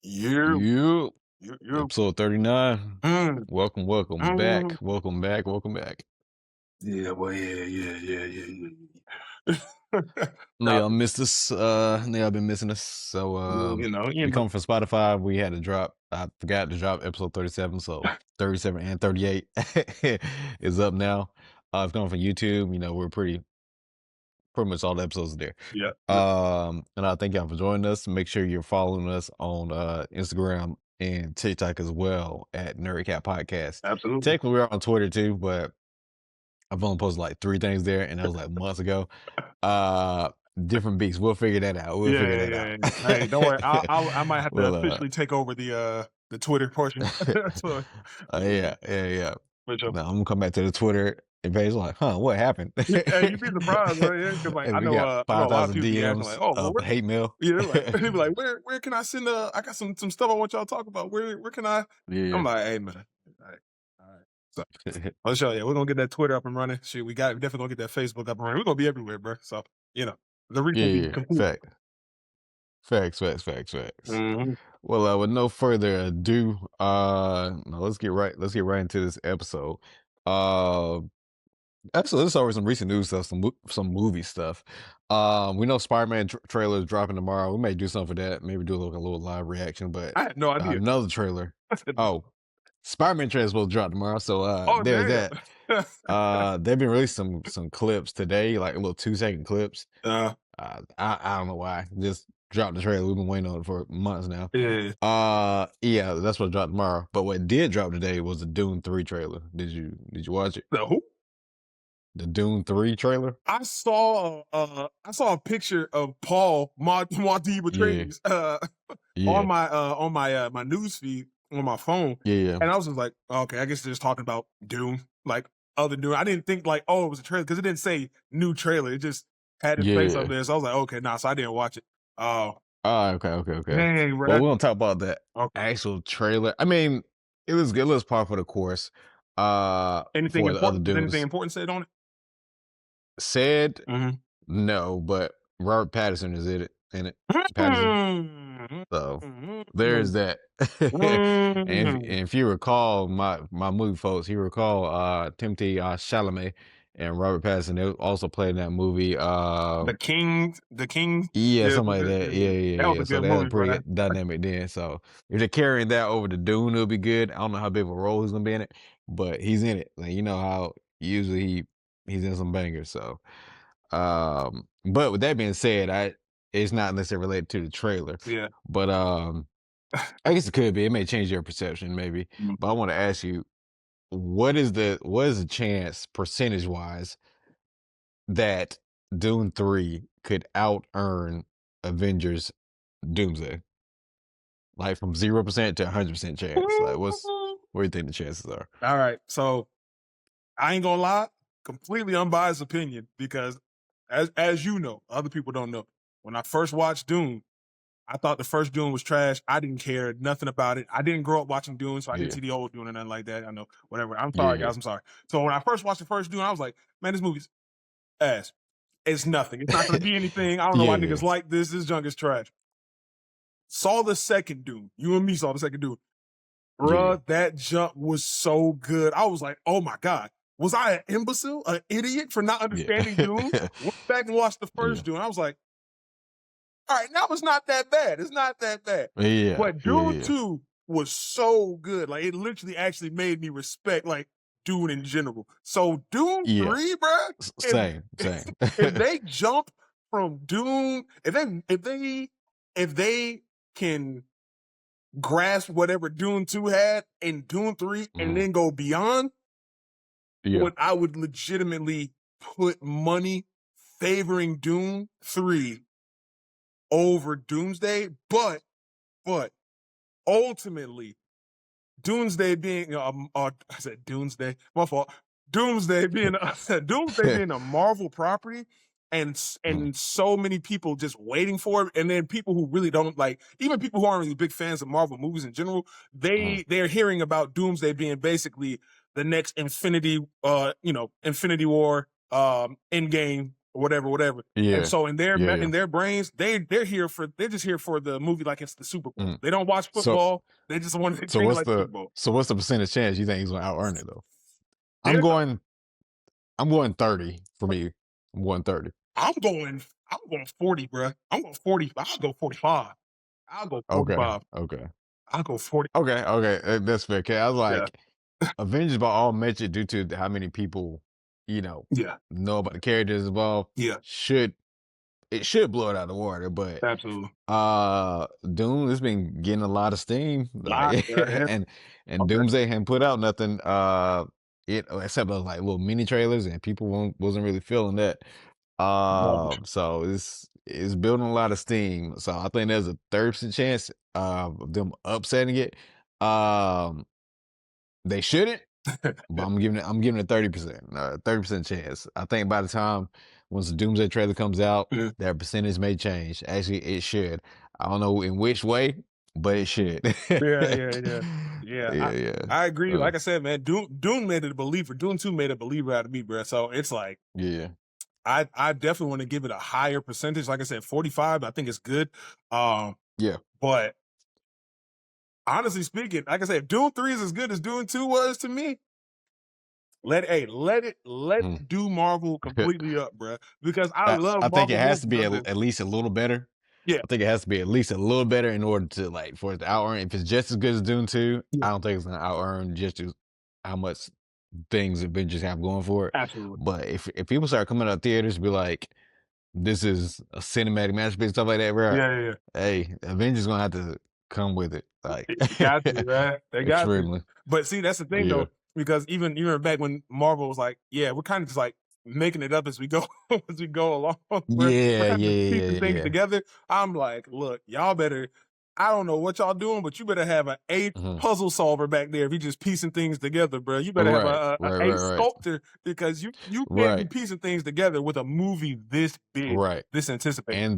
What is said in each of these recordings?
You, You you. episode 39. Mm, Welcome mm. back. Welcome back. Yeah, well, yeah. I know Nah, y'all missed us. I know y'all been missing us. So you we know. come from Spotify. We had to drop. I forgot to drop episode 37. So 37 and 38 is up now. If coming from YouTube, we're pretty much all the episodes are there. Yeah, And I thank y'all for joining us. Make sure you're following us on Instagram and TikTok as well at Nerdcat Podcast. absolutely. Technically, we're on Twitter too, but I've only posted like 3 things there, and that was like months ago. Uh, Different beats. We'll figure that out. We'll figure that Yeah. out. Hey, don't worry. I might have to Well, officially take over the Twitter portion. So, yeah. for sure. Now I'm gonna come back to the Twitter and page like, huh, what happened? Hey, you'd be surprised, right? Yeah, because like And we got I know a lot of 5,000 people be asking like, DMs oh, well, of hate mail. yeah, like they be like, where can I send I got some stuff I want y'all to talk about. Where can I? I'm Yeah. like, hey man, all right. So I'll show you. We're gonna get that Twitter up and running. Shit, we definitely gonna get that Facebook up and running. We're gonna be everywhere, bro. So the reach Yeah, will be yeah. complete. Facts. Hmm. Well, with no further ado, no, let's get right into this episode. Uh, Actually, let's start with some recent news stuff, some movie stuff. We know Spider-Man trailer is dropping tomorrow. We may do something for that. Maybe do a little live reaction. But I had no idea. another trailer. I said, Oh, Spider-Man trailer is supposed to drop tomorrow. So oh there's damn. that. They've been releasing some clips today, like a little 2-second clips. I don't know why. Just dropped the trailer. We've been waiting on it for months now. Yeah. Yeah, that's what dropped tomorrow. But what did drop today was the Dune 3 trailer. Did you watch it? The who? The Dune 3 trailer? I saw a picture of Paul Muad'Dib Yeah, Atreides yeah, on my news feed on my phone, yeah, and I was just like, okay, I guess they're just talking about Dune, like other Dune. I didn't think like, oh, it was a trailer because it didn't say new trailer. It just had his face up yeah. there, so I was like, okay, nah. So I didn't watch it. Oh, Okay. dang, bro. Well, we're gonna talk about that Okay. actual trailer. I mean, it was good. It was par for the course. Anything For the other important? Was anything dunes important said on it? said Mm-hmm. no, but Robert Pattinson is in it. Pattinson. So there's that. And if you recall, my movie folks, you recall Timothy Chalamet and Robert Pattinson. They also played in that movie. The King. Yeah, Yeah, something like that. that was Yeah. a So good they had a movie, bro. pretty good dynamic then. So if they're carrying that over to Dune, it'll be good. I don't know how big of a role he's gonna be in it, but he's in it. Like you know how usually he's in some bangers. So but with that being said, it's not necessarily related to the trailer. Yeah. But I guess it could be. It may change your perception, maybe. But I want to ask you, what is the chance percentage wise that Dune 3 could out earn Avengers Doomsday? Like from 0% to 100% chance. Like what do you think the chances are? All right. So I ain't gonna lie, completely unbiased opinion because as you know, other people don't know. When I first watched Dune, I thought the first Dune was trash. I didn't care nothing about it. I didn't grow up watching Dune, so I didn't Yeah. see the old Dune or nothing like that. I know, whatever. I'm sorry, Yeah. guys. I'm sorry. So when I first watched the first Dune, I was like, man, this movie's ass. It's nothing. It's not gonna be anything. I don't know why Yeah. niggas like this. This junk is trash. Saw the second Dune. You and me saw the second Dune. Yeah. Bruh, that jump was so good. I was like, oh my God. Was I an imbecile, an idiot for not understanding Dune? Yeah. Went back and watched the Yeah. first Dune. I was like, all right, now it's not that bad. It's not that bad. Yeah. But Dune Yeah. 2 was so good. Like, it literally actually made me respect, like, Dune in general. So, Dune Yeah. 3, bruh, if, Same. if they jump from Dune, if they can grasp whatever Dune 2 had in Dune 3 and Mhm. then go beyond, Yeah. I would legitimately put money favoring Dune 3 over Doomsday, but ultimately, Doomsday being I said Doomsday, my fault. Doomsday being Doomsday being a Marvel property, Mhm. and so many people just waiting for it, and then people who really don't like, even people who aren't really big fans of Marvel movies in general, Mhm. they're hearing about Doomsday being basically the next Infinity War, Endgame or whatever. And Yeah. so in their Yeah, yeah. in their brains, they're just here for the movie like it's the Super Bowl. Mm. They don't watch So football. They just want to so treat it what's like the the Super Bowl. so what's the percentage chance you think he's gonna out earn it though? I'm There's a, going I'm going 30 for me. I'm going 30. I'm going I'm going 40, bro. I'm going 40. I'll go 45. I'll go Okay. 45. Okay. I'll go 40. Okay. Okay. That's fair. 'Kay, I was Yeah. like, Avengers by all metrics, due to how many people, you Yeah. know about the characters involved, Yeah. should it should blow it out of the water. But Absolutely. Doom has been getting a lot of steam. Lot. Like Yeah. and Okay. Doomsday hadn't put out nothing except those like little mini trailers, and people wasn't really feeling that. Garbage. So it's building a lot of steam. So I think there's a 30% chance of them upsetting it. Um they shouldn't, but I'm giving it 30%. 30% chance. I think by the time once the Doomsday trailer comes out, Yeah. that percentage may change. Actually, it should. I don't know in which way, but it should. Yeah, yeah, yeah. Yeah, Yeah, yeah. I agree. Uh, Like I said, man, Dune made it a believer. Dune 2 made a believer out of me, bro. So it's like yeah. I definitely want to give it a higher percentage. Like I said, 45, I think it's good. Yeah. But honestly speaking, like I said, if Dune 3 is as good as Dune 2 was to me, let Mm. it do Marvel completely up, bro. Because I love I think it Marvel has to movies be of this. at least a little better. Yeah, I think it has to be at least a little better in order to like for it to out earn. If it's just as good as Dune 2, yeah, I don't think it's gonna out earn just as how much things Avengers have going for it. absolutely. But if people start coming out of theaters be like, this is a cinematic masterpiece, stuff like that, bro. Yeah, yeah, yeah. Hey, Avengers gonna have to come with it. Like They got to, right? They got to. extremely. But see, that's the thing Yeah. though, because even you remember back when Marvel was like, yeah, we're kind of just like making it up as we go as we go along. We're Yeah, kind yeah, of just yeah, piecing yeah, things yeah. together. I'm like, look, y'all better. I don't know what y'all doing, but you better have an A Mhm. puzzle solver back there if you're just piecing things together, bro. You better have Right, a right, A right, right. sculptor because you can't be Right, piecing things together with a movie this big, right. this anticipated. And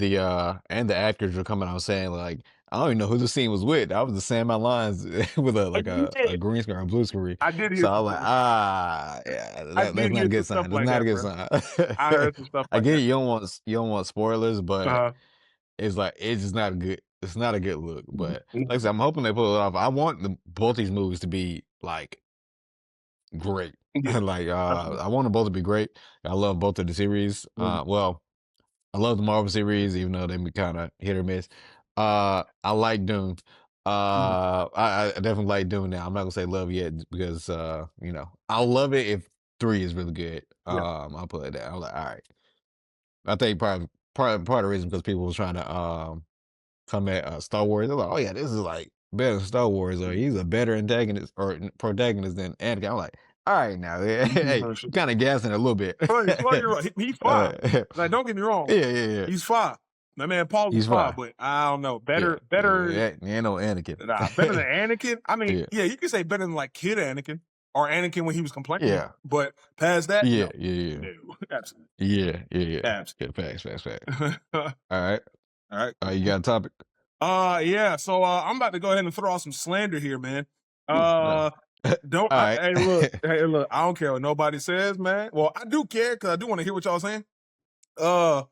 the actors were coming out saying like, I don't even know who the scene was with. I was just saying my lines with a like Yeah, a green screen or a blue screen. I did hear So I some was like, stuff. yeah, I that's did not hear a good some stuff sign. That's like not a that, good bro. sign. I heard some stuff I like get that. it, you don't want spoilers, but Uh, it's like it's just not a good it's not a good look. But like I mhm. said, I'm hoping they pull it off. I want both these movies to be like great. Yeah, Like absolutely. I want them both to be great. I love both of the series. Mhm. Well, I love the Marvel series, even though they be kind of hit or miss. I like Dune. Mhm. I definitely like Dune now. I'm not gonna say love yet because I'll love it if 3 is really good. Yeah. I'll put it down. I'm like, all right. I think part of the reason because people was trying to come at Star Wars. They're like, oh yeah, this is like better than Star Wars, or he's a better antagonist or protagonist than Anakin. I'm like, all right now, hey, you kind of gassing a little bit. Well, you're right. He's fine. uh, Like, don't get me wrong. yeah, yeah, yeah. He's fine. My man Paul is He's fine, fine. but I don't know. Yeah, Better, he ain't no Anakin. better than Anakin. I mean, Yeah, yeah, you could say better than like kid Anakin or Anakin when he was complaining, yeah, but past that, yeah, no, yeah, yeah, no, absolutely, yeah, yeah, yeah. Yeah, absolutely. facts. All All right, right, cool, you cool. got a topic? Yeah. So I'm about to go ahead and throw out some slander here, man. Ooh, no. Don't. All right. Hey, look. I don't care what nobody says, man. Well, I do care because I do want to hear what y'all saying. Uh,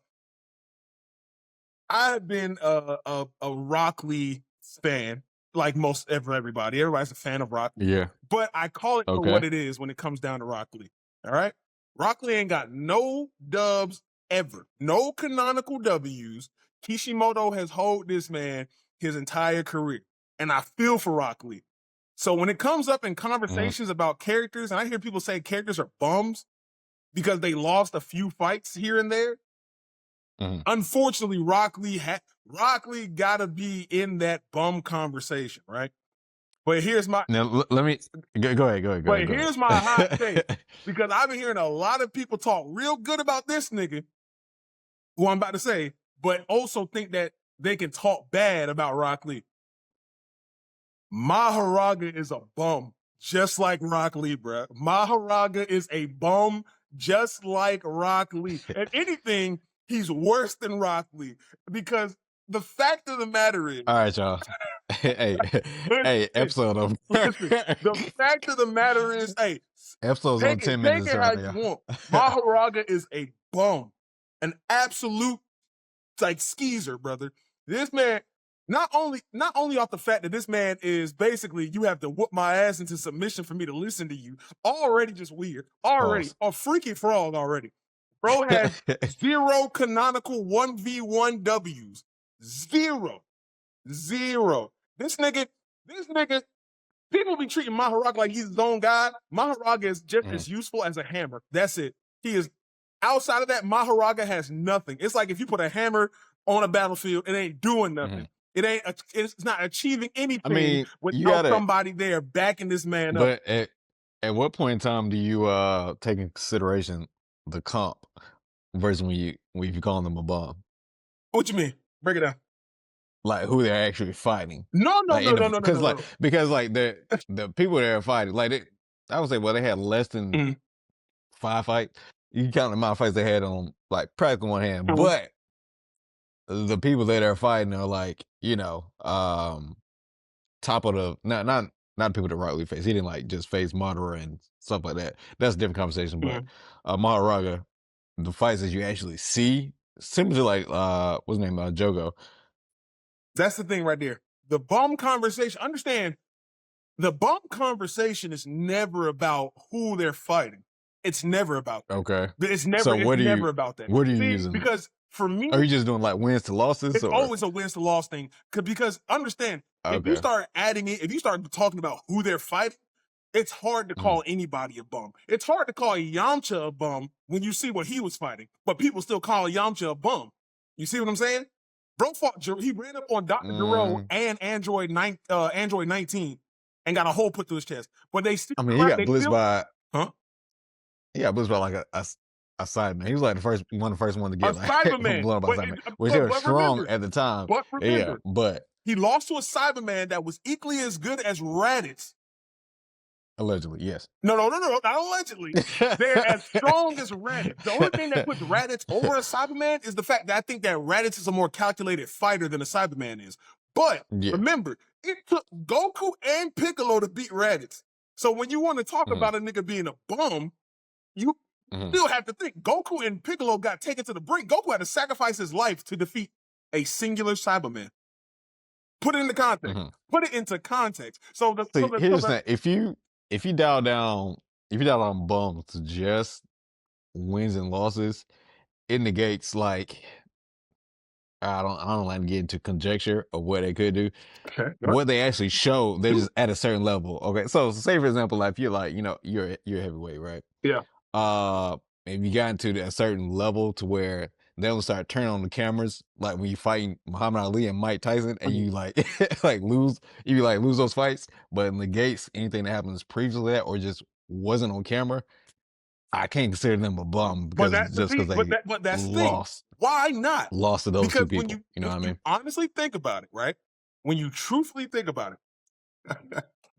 I've been a Rock Lee fan, like most everybody. Everybody's a fan of Rock Lee, Yeah. but I call it for Okay. what it is when it comes down to Rock Lee. All right, Rock Lee ain't got no dubs ever, no canonical W's. Kishimoto has held this man his entire career, and I feel for Rock Lee. So when it comes up in Mhm, conversations about characters, and I hear people say characters are bums because they lost a few fights here and there. mhm. Unfortunately, Rock Lee gotta be in that bum conversation, right? But here's my Now let me go ahead. but Go here's my hot take ahead. because I've been hearing a lot of people talk real good about this nigga, who I'm about to say, but also think that they can talk bad about Rock Lee. Maharaga is a bum, just like Rock Lee, bruh. Maharaga is a bum, just like Rock Lee. If anything, he's worse than Rock Lee because the fact of the matter is, All right, y'all. Hey, hey, listen, episode over. listen, the fact of the matter is, hey, Episode's on 10 take minutes it how right you now. want. Maharaga is a bum. an absolute like skeezer, brother. This man, not only off the fact that this man is basically you have to whoop my ass into submission for me to listen to you, already just weird, already Pause. a freaky frog already. Bro has zero canonical 1v1 W's. Zero. Zero. This nigga, people be treating Maharag like he's his own guy. Maharag is just as useful as a hammer. That's it. He is outside of that. Maharaga has nothing. It's like if you put a hammer on a battlefield, it ain't doing nothing. It ain't. It's not achieving anything I mean, you without gotta, somebody there backing this man up. but at what point in time do you take in consideration the comp versus when you calling them a bum? What you mean? Break it down. Like who they're actually fighting. No, no, Like no, in the no, no, no, no, no. because like the people that are fighting, like I would say, well, they had less than Mhm. 5 fights. You can count the amount of fights they had on like practically one hand, Mhm. but the people that are fighting are like, top of the not people that rightly face. He didn't like just face Madara and stuff like that. That's a different conversation. But Mhm. Maharaga, the fights that you actually see, similar to like what's his name, Jogo. That's the thing right there. The bum conversation. Understand, the bum conversation is never about who they're fighting. It's never about that. Okay. It's never. So It's never about that. what are you See, using? because for me, Are you just doing like wins to losses it's or always a wins to loss thing. Because understand, if you okay? start adding it, if you start talking about who they're fighting, it's hard to Mhm. call anybody a bum. It's hard to call Yamcha a bum when you see what he was fighting, but people still call Yamcha a bum. You see what I'm saying? Bro fought. He ran up on Dr. Gero Mm, and Android 19, and got a hole put through his chest. But they still, I mean, he got they blitzed still, by huh? like a Cyberman. He was like the first one to A get like Cyberman. blown up by But Cyberman, which they were strong remember, at the time. but Yeah, remember, but he lost to a Cyberman that was equally as good as Raditz. allegedly, yes. No, no, no, no, not allegedly. They're as strong as Raditz. The only thing that puts Raditz over a Cyberman is the fact that I think that Raditz is a more calculated fighter than a Cyberman is. But Yeah. remember, it took Goku and Piccolo to beat Raditz. So when you want to talk Mhm, about a nigga being a bum, you mhm, still have to think Goku and Piccolo got taken to the brink. Goku had to sacrifice his life to defeat a singular Cyberman. Put it into context. mhm. Put it into context. So the so See, the so here's the the thing: if you dial down bums to just wins and losses, it negates like I don't like to get into conjecture of what they could do. okay, What they actually show, they're shoot. just at a certain level. Okay, so say for example, like if you're like you're a heavyweight, right? Yeah. Uh, if you got into a certain level to where they don't start turning on the cameras, like when you fighting Muhammad Ali and Mike Tyson, and you like like lose those fights, but it negates anything that happens previously to that or just wasn't on camera. I can't consider them a bum But because that, but just see, because they but that's the thing. lost Why not? lost to those two Because people. You know if what you I honestly think about it, right? When you truthfully think about it,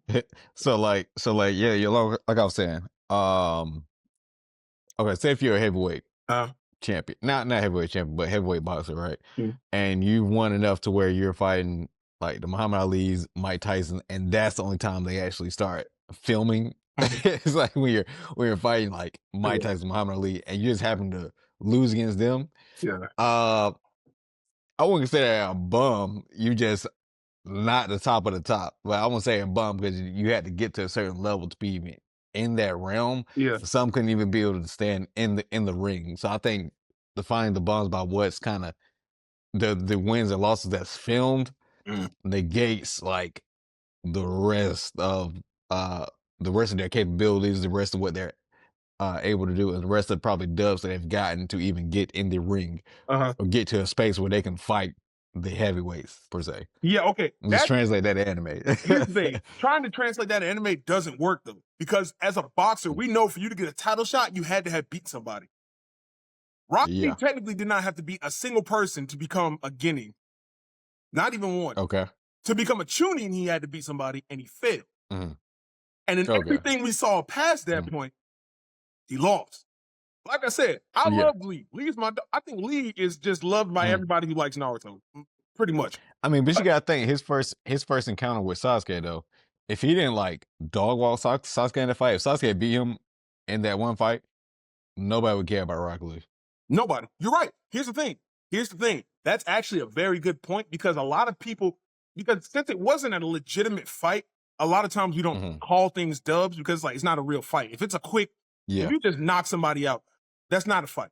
mean? So like yeah, like I was saying. Okay, say if you're a heavyweight uh, champion, not heavyweight champion, but heavyweight boxer, right? mm, And you won enough to where you're fighting like the Muhammad Ali's, Mike Tyson, and that's the only time they actually start filming. mhm, It's like when you're fighting like Mike yeah, Tyson, Muhammad Ali, and you just happen to lose against them. yeah, Uh, I wouldn't consider that a bum. You just not the top of the top. But I won't say a bum because you had to get to a certain level to be even in that realm. yeah, Some couldn't even be able to stand in the ring. So I think defining the bums by what's kind of the wins and losses that's filmed mm, negates like the rest of uh the rest of their capabilities, the rest of what they're able to do, and the rest of probably dubs that they've gotten to even get in the ring uh-huh. or get to a space where they can fight the heavyweights per se. Yeah, okay. And just That translate that to anime. Here's the thing. Trying to translate that to anime doesn't work though. Because as a boxer, we know for you to get a title shot, you had to have beat somebody. Rock Lee Yeah. technically did not have to beat a single person to become a Guinea. Not even one. Okay. To become a Chunin, he had to beat somebody and he failed. Mhm. And in Okay. everything we saw past that Mhm. point, he lost. Like I said, I Yeah. love Lee. Lee is I think Lee is just loved by Mhm. everybody who likes Naruto. Pretty much. I mean, but you But gotta think his first encounter with Sasuke though. If he didn't like dog walk Sasuke in the fight, if Sasuke beat him in that one fight, nobody would care about Rock Lee. Nobody. You're right. Here's the thing. That's actually a very good point because a lot of people, because since it wasn't a legitimate fight, a lot of times we don't Mhm. call things dubs because like it's not a real fight. If it's a quick, if Yeah. you just knock somebody out, that's not a fight.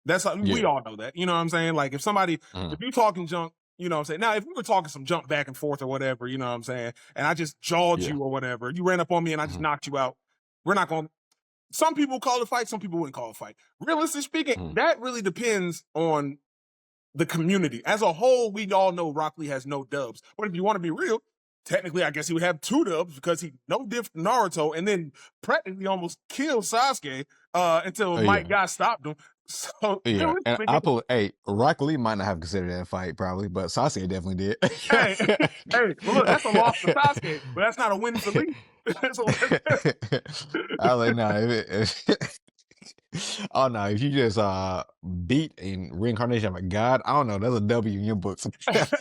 That's we Yeah. all know that. You know what I'm saying? Like if somebody, Mhm. if you talking junk, you know what I'm saying? Now, if we were talking some junk back and forth or whatever, you know what I'm saying? And I just jawed Yeah. you or whatever, you ran up on me and I just Mhm. knocked you out. We're not going to, some people call it a fight, some people wouldn't call it a fight. Realistically speaking, Mhm. that really depends on the community. As a whole, we all know Rock Lee has no dubs. But if you want to be real, technically, I guess he would have 2 dubs because he no diff Naruto and then practically almost killed Sasuke until Mike Yeah. Guy stopped him. So Yeah. realistically And speaking, I put, hey, Rock Lee might not have considered that a fight probably, but Sasuke definitely did. hey, hey, well look, that's a loss for Sasuke, but that's not a win for Lee. So, I was like, nah, oh no, if you just beat in reincarnation of a god, I don't know, that's a W in your books.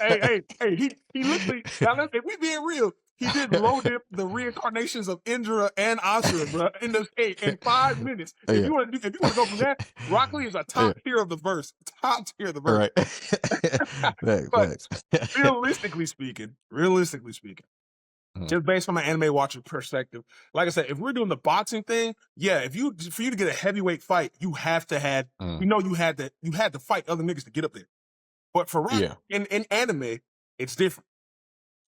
hey, he literally now if we being real, he did low dip the reincarnations of Indra and Ashura, bro, in the in 5 minutes. If Yeah. you want to go from that, Rock Lee is a Yeah. top tier of the verse. Top tier of the All verse. right. Thanks, But thanks. realistically speaking, Mhm. just based on my anime watching perspective, like I said, if we're doing the boxing thing, yeah, if you for you to get a heavyweight fight, you have to had Mhm. you know you had to fight other niggas to get up there. But for Rock Yeah. in anime, it's different.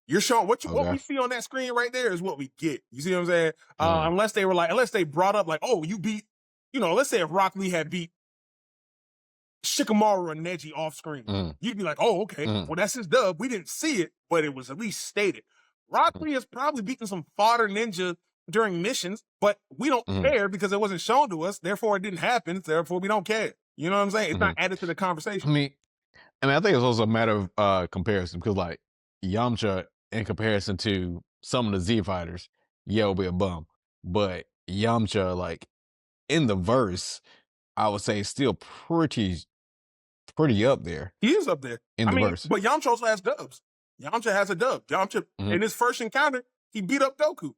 You're showing what Okay. we see on that screen right there is what we get. You see what I'm saying? Mhm. Unless they brought up like, oh, you beat, you know, let's say if Rock Lee had beat Shikamaru and Neji off screen, Mhm. you'd be like, oh, okay, Mhm. well that's his dub. We didn't see it, but it was at least stated. Rock Mhm. Lee has probably beaten some fodder ninja during missions, but we don't Mhm. care because it wasn't shown to us. Therefore, it didn't happen. Therefore, we don't care. You know what I'm saying? It's not Mhm. added to the I conversation. mean, I think it's also a matter of comparison because like Yamcha in comparison to some of the Z fighters, yeah, will be a bum. But Yamcha, like in the verse, I would say still pretty up there He is up there. in I the mean, verse. but Yamcha also has dubs. Yamcha has a dub. Yamcha, Mhm. in his first encounter, he beat up Goku.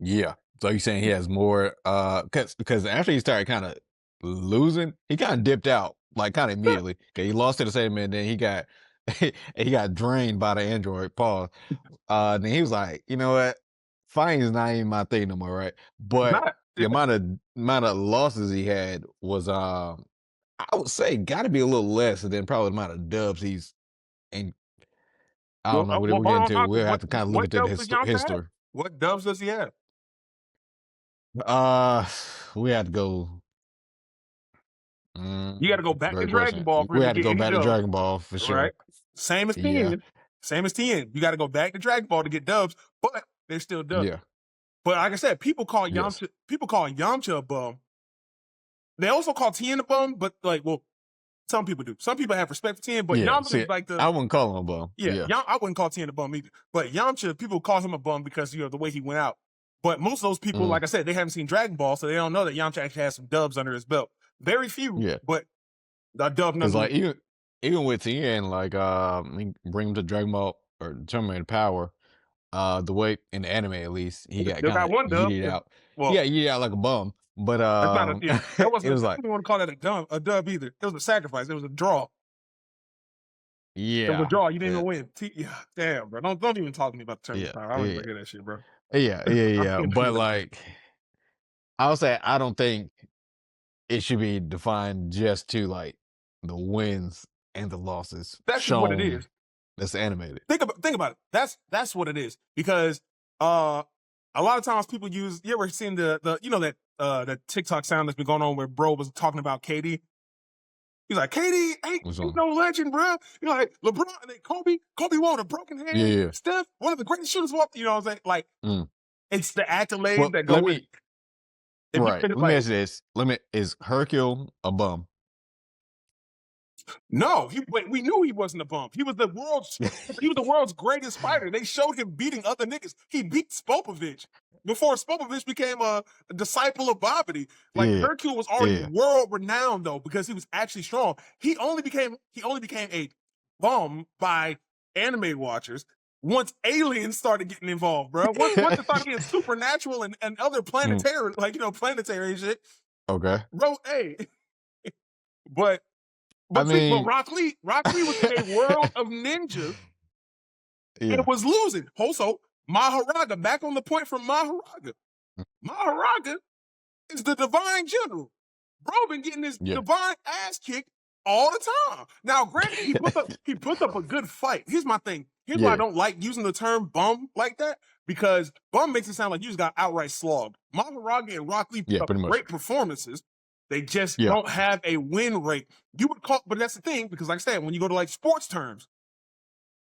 Yeah. So you saying he has more because after he started kind of losing, he kind of dipped out like kind of immediately. Okay, he lost to the same man, then he got he got drained by the android Paul. Then he was like, you know what? Fighting is not even my thing no more, right? It's But not. the amount of losses he had was I would say gotta be a little less than probably the amount of dubs he's and I don't know, whatever Well, we hold get on, into, Michael. we'll have to kind of look What into the dubs does Yamcha have? history. What dubs does he have? Uh, we had to go. You got to go back to Great Dragon question. Ball for We him to had to get go any back to dubs, Dragon Ball for right? sure. Same as Yeah, Tien. Same as Tien. You got to go back to Dragon Ball to get dubs, but they're still dubs. yeah, But like I said, yes, People call Yamcha a bum. They also call Tien a bum, but like, well, some people do. Some people have respect for Tien, but yeah. Yamcha See, is like the I wouldn't call him a bum. yeah. Yeah, I wouldn't call Tien a bum either. But Yamcha, people call him a bum because you know the way he went out. But most of those people, mm, like I said, they haven't seen Dragon Ball, so they don't know that Yamcha actually has some dubs under his belt. Very few, yeah. but a dub Because nonetheless. like even with Tien, like bring him to Dragon Ball or Terminator Power. The way in the anime at least, he got Still kind got of one dub. yeeted out. Well, Yeah, yeeted out like a bum. But that's not a yeah. That it wasn't. was I like don't even want to call that a dub either. It was a sacrifice. It was a draw. It was a yeah, draw. You didn't even win. Yeah, damn, bro. Don't even talk to me about the tournament yeah, power. I don't even yeah, hear that shit, bro. I yeah. don't even But hear that shit. like I would say I don't think it should be defined just to like the wins and the losses That's just what it shown is. that's animated. Think about it. That's what it is because uh a lot of times people use you ever seen the you know that TikTok sound that's been going on where bro was talking about KD. He's like KD Which ain't one? no legend, bro. You know, like LeBron and then Kobe won with a broken Yeah, hand. yeah. Steph, one of the greatest shooters of all. You know what I'm saying? Like Mm. it's the accolades Well, that go let with it. me If you right. it's Let me like ask you this. Let me is Hercule a bum? no, we knew he wasn't a bump. He was the world's greatest fighter. They showed him beating other niggas. He beat Spopovich before Spopovich became a disciple of Bobbity. Like Yeah, Hercule was already yeah. world renowned though because he was actually strong. He only became a bum by anime watchers once aliens started getting involved, bro. Once it started getting supernatural and other Mm. planetary, like planetary and shit. Okay. bro. Hey, but I see, but mean, Rock Lee was in a world of ninjas and yeah, was losing. Also, Maharaga, back on the point from Maharaga. Maharaga is the divine general. Bro been getting this yeah, divine ass kicked all the time. Now, granted, he put up a good fight. Here's my thing. Here's why I yeah, don't like using the term bum like that, because bum makes it sound like you just got outright slogged. Maharaga and Rock Lee put yeah, up pretty much. great performances. They just Yeah. don't have a win rate. You would call, but that's the thing, because like I said, when you go to like sports terms,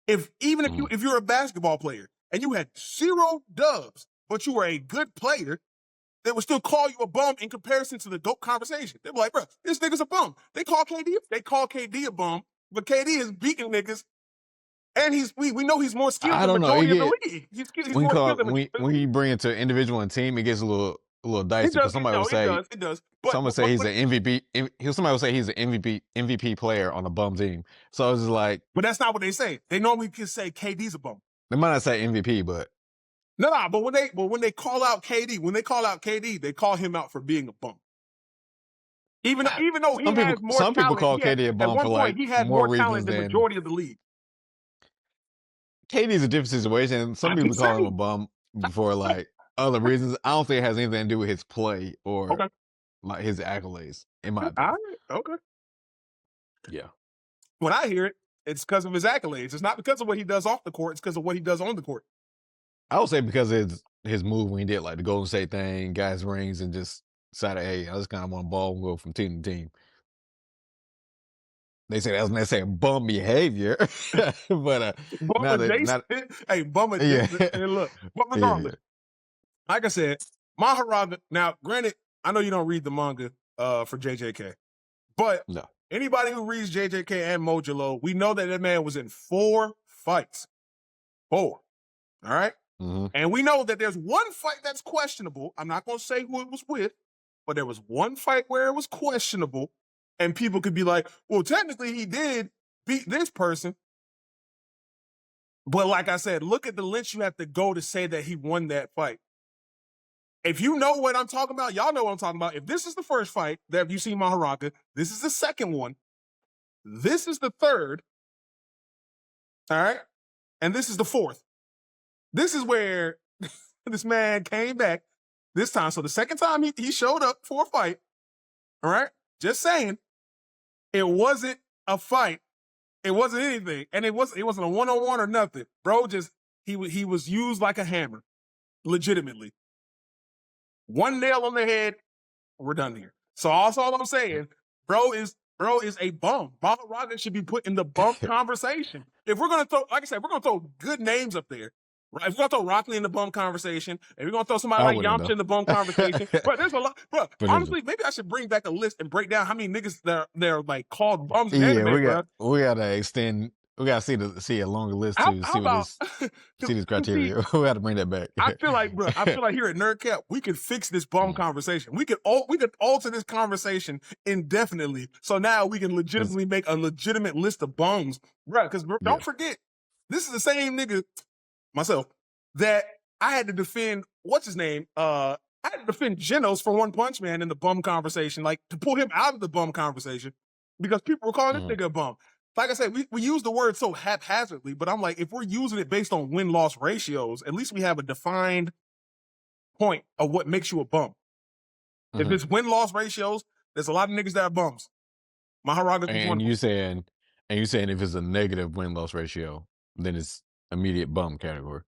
Mhm. if you're a basketball player and you had 0 dubs, but you were a good player, they would still call you a bum in comparison to the GOAT conversation. They'd be like, bro, this nigga's a bum. They call KD a bum, but KD is beating niggas, and we know he's more skilled I than the don't know. majority of the league. He's more skilled than the When you bring it to individual and team, it gets a little it dicey does because somebody will no, say it does. someone would say he's an MVP. Somebody will say he's an MVP player on a bum team. So it's just like but that's not what they say. They normally can say KD's a bum. they might not say MVP, but No, but when they call out KD, they call him out for being a bum. Even though he has more some people talent, call KD a at bum one for point like he had more more talent reasons than than majority of the league. KD's a different situation. Some I'm people just call him a saying. bum for like other reasons. I don't think it has anything to do with his play or Okay. like his accolades, in my All opinion. right. Okay. Yeah. When I hear it, it's because of his accolades. It's not because of what he does off the court. It's because of what he does on the court. I would say because his move when he did like the Golden State thing, got his rings, and just decided, hey, I just kind of want to ball and go from team to team. They say that's they say bum behavior, but Bum not that adjacent. not Hey, bum yeah adjacent. And look, but yeah regardless, like I said, Maharaga. Now, granted, I know you don't read the manga for JJK, but no anybody who reads JJK and Mojalo, we know that man was in 4 fights. 4. All right. mm-hmm. And we know that there's one fight that's questionable. I'm not going to say who it was with, but there was one fight where it was questionable. And people could be like, well, technically he did beat this person. But like I said, look at the lengths you have to go to say that he won that fight. If you know what I'm talking about, y'all know what I'm talking about. If this is the first fight that you see Maharaga, this is the second one. This is the third. All right. And this is the fourth. This is where this man came back this time. So the second time he showed up for a fight, all right? Just saying, it wasn't a fight. It wasn't anything. And it wasn't a one-on-one or nothing. Bro, just he was used like a hammer, legitimately. One nail on the head, we're done here. So that's all I'm saying. Bro is a bum. Maharaga should be put in the bum conversation. If we're gonna throw, like I said, we're gonna throw good names up there. Right? If we're gonna throw Rock Lee in the bum conversation, and we're gonna throw somebody I like wouldn't Yamcha though. in the bum conversation, bro, there's a lot. Bro, Potential. honestly, maybe I should bring back a list and break down how many niggas they're like called bums in Yeah, anime, bro. we gotta extend. We gotta see a longer list to How see what about this see this see, criteria. We got to bring that back. I feel like, bro, here at Nerdcap, we could fix this bum conversation. We could alter this conversation indefinitely. So now we can legitimately make a legitimate list of bums, bro. Because Yeah. don't forget, this is the same nigga, myself, that I had to defend. What's his name? I had to defend Genos for One Punch Man in the bum conversation, like to pull him out of the bum conversation because people were calling this nigga a bum. Like I said, we use the word so haphazardly, but I'm like, if we're using it based on win-loss ratios, at least we have a defined point of what makes you a bum. If it's win-loss ratios, there's a lot of niggas that are bums. Maharaga is one And of them. you saying if it's a negative win loss ratio, then it's immediate bum category.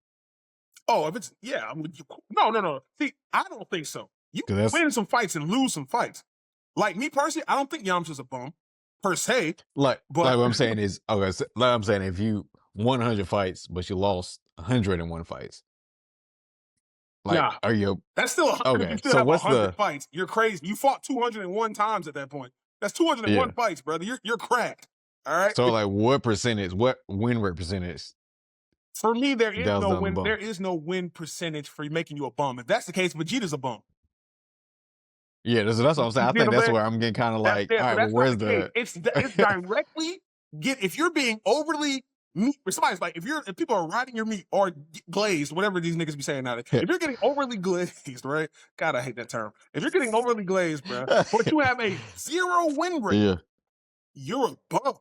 Oh, if it's no. See, I don't think so. You Because that's win some fights and lose some fights. Like me personally, I don't think Yamcha's a bum per se. like But what I'm saying is okay. So, like I'm saying, if you won 100 fights but you lost 101 fights, like nah, are you that's still 100. If okay? you still So have what's 100 the fights, you're crazy. You fought 201 times at that point. That's 201 yeah? fights, brother. You're cracked. All right. So like what percentage? What win rate percentage? For me, there is That was no done the win. bum. There is no win percentage for making you a bum. If that's the case, Vegeta's a bum. Yeah, that's what I'm saying. You I see what think I'm that's saying? where I'm getting kind of That's like, there. all So right, well, that's not the where's case. the It's directly if you're being overly meat, if somebody's like, if people are riding your meat or glazed, whatever these niggas be saying now, if you're getting overly glazed, right? God, I hate that term. If you're getting overly glazed, bro, but you have a 0 win rate, Yeah. you're a bum.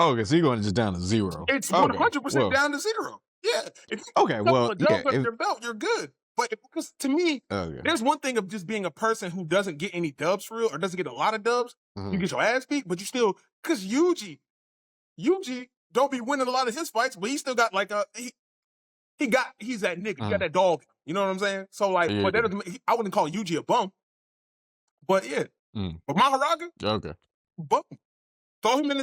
Okay, so you're going just down to 0. It's Okay. 100% Well, down to 0. Yeah. If you okay. get a couple Well, of yeah. dubs under your belt, you're good. But because to me, Okay. there's one thing of just being a person who doesn't get any dubs for real or doesn't get a lot of dubs. You Mhm. get your ass beat, but you still, because Yuji don't be winning a lot of his fights, but he still got like he's that nigga. He got Mhm. that dog. You know what I'm saying? So like, but that Yeah. doesn't, I wouldn't call Yuji a bum. But yeah. Mm. But Maharaga, Okay. bum. Throw him in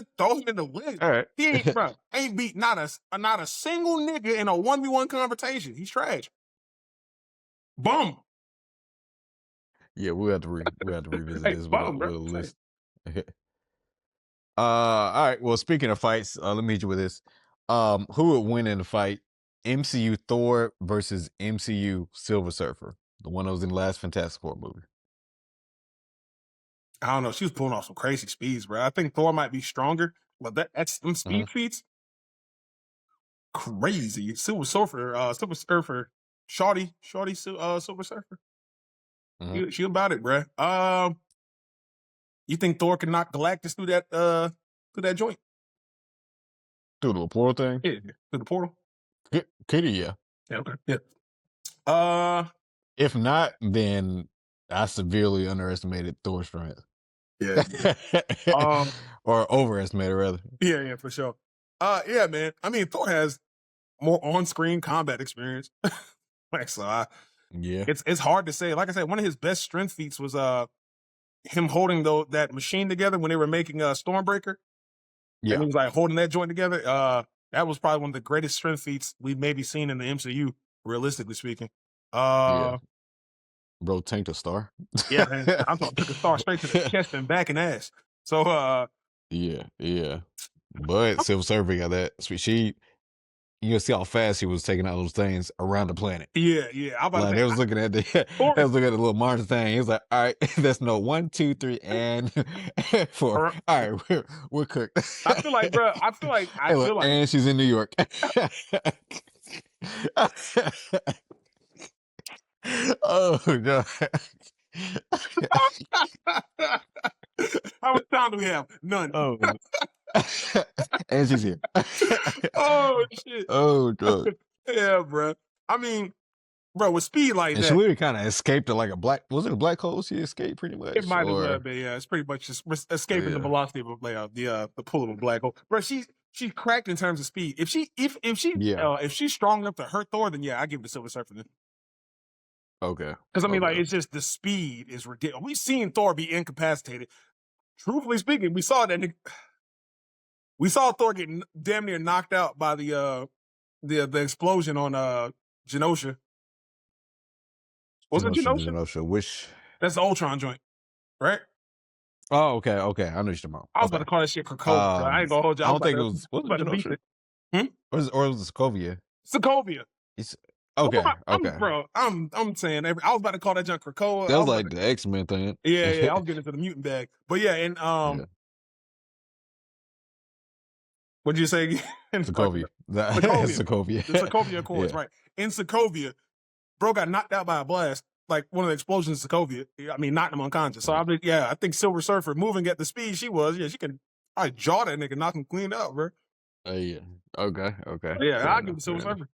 the leg. All right. He ain't beat not a single nigga in a 1v1 confrontation. He's trash. Bum. Yeah, we have to revisit Hey, this bum, bro. with a list. All right. Well, speaking of fights, let me hit you with this. Who would win in the fight? MCU Thor versus MCU Silver Surfer, the one that was in the last Fantastic Four movie. I don't know. She was pulling off some crazy speeds, bro. I think Thor might be stronger, but that's them speed feats. Crazy. Silver Surfer, Shorty, Silver Surfer. Mhm. She about it, bro. You think Thor can knock Galactus through that joint? Through the portal thing? Yeah, through the portal. Could he? Yeah. Yeah, okay. Yeah. Uh, If not, then I severely underestimated Thor's strength. yeah. Um, Or overestimated, rather. yeah, for sure. Yeah, man. I mean, Thor has more on-screen combat experience. Like, so Yeah. it's hard to say. Like I said, one of his best strength feats was him holding that machine together when they were making Stormbreaker, and Yeah. he was like holding that joint together. That was probably one of the greatest strength feats we've maybe seen in the MCU, realistically speaking. Yeah. Uh, Bro, tanked a star. yeah, man. I'm talking took a star straight to the chest and back and ass. So Yeah. But Silver Surfer got that. You see how fast he was taking out those things around the planet. yeah. I'm about to Like say they was looking at the Thor they is was looking at the little Martian thing. He was like, all right, that's no 1, 2, 3, and 4. All right, we're cooked. I Hey, feel look, like and she's in New York. Oh no. how much time do we have? None. Oh, and she's here. Oh shit. Oh, God. Yeah, bro. I mean, bro, with speed like And she that, literally kind of escaped to like was it a black hole she escaped pretty it much? might as well Or, be. Yeah, it's pretty much just escaping the yeah, velocity of the pull of a black hole. Bro, she's cracked in terms of speed. yeah, if she's strong enough to hurt Thor, then yeah, I give it to Silver Surfer. okay, Because I mean, like, okay. it's just the speed is ridiculous. We've seen Thor be incapacitated. Truthfully speaking, we saw that. We saw Thor get damn near knocked out by the explosion on Genosha. Was it Genosha? Genosha, which, That's the Ultron joint, right? oh, okay, okay, I know what you're talking about. I was about Okay. to call that shit Krakoa, bro. I ain't gonna hold you. I don't think it I was was it about to beat Genosha? it. Hmm? Or was it Sokovia? Sokovia. It's, okay, okay. I'm saying I was about to call that junk Krakoa. That was like the X-Men thing. Yeah. I was getting into the mutant bag, but yeah, and Yeah, what did you say again? Sokovia. Sokovia. Sokovia. The Sokovia Accords, Yeah. right? In Sokovia, bro got knocked out by a blast, like one of the explosions in Sokovia. I mean, knocked him unconscious. So I think Silver Surfer moving at the speed she was, yeah, she can probably jaw that nigga, knock him clean out, bro. Yeah. Okay, okay. Yeah, Fair I'll give enough, it to fair Silver enough. Surfer.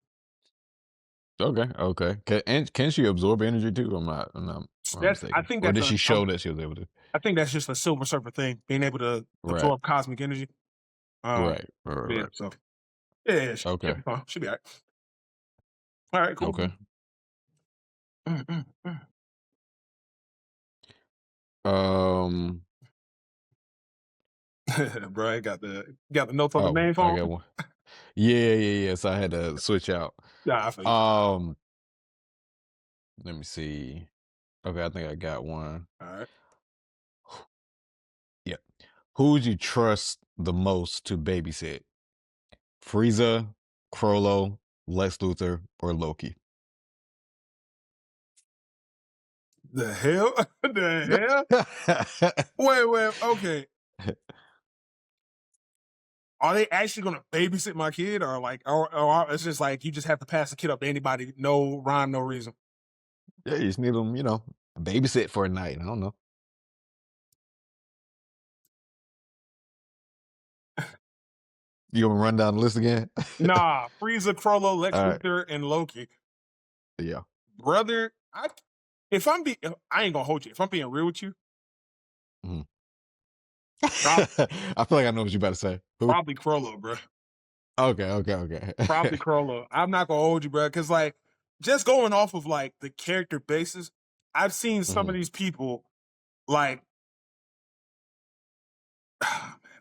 Okay, okay. Can she absorb energy too? I'm not I mistaken. think Or that's did she show that she was able to? I think that's just a Silver Surfer thing, being able to Right, absorb cosmic energy. Um, yeah, right. so yeah, she'll Okay, be fine. She'll be all right. All right, cool. okay. Mm, mm, mm. Um. Bro, I got the notes on the Oh, main I phone. got one. Yeah. So I had to switch out. Yeah, I feel you. Um. Let me see. Okay, I think I got one. All right. Yeah. Who would you trust the most to babysit? Frieza, Krollo, Lex Luthor, or Loki? The hell? The hell? Wait. Okay. are they actually going to babysit my kid, or like, or it's just like you just have to pass the kid up to anybody, no rhyme, no reason. Yeah, you just need them, babysit for a night. I don't know. You want to run down the list again? Nah, Frieza, Krollo, Lex All right. Luthor, and Loki, Yeah. brother. I ain't gonna hold you. If I'm being real with you, Mhm. prob- I feel like I know what you're about to say. Who? probably Krollo, bro. Okay, okay, okay. Probably Krollo. I'm not gonna hold you, bro, because like just going off of like the character basis, I've seen some of Mhm, these people like.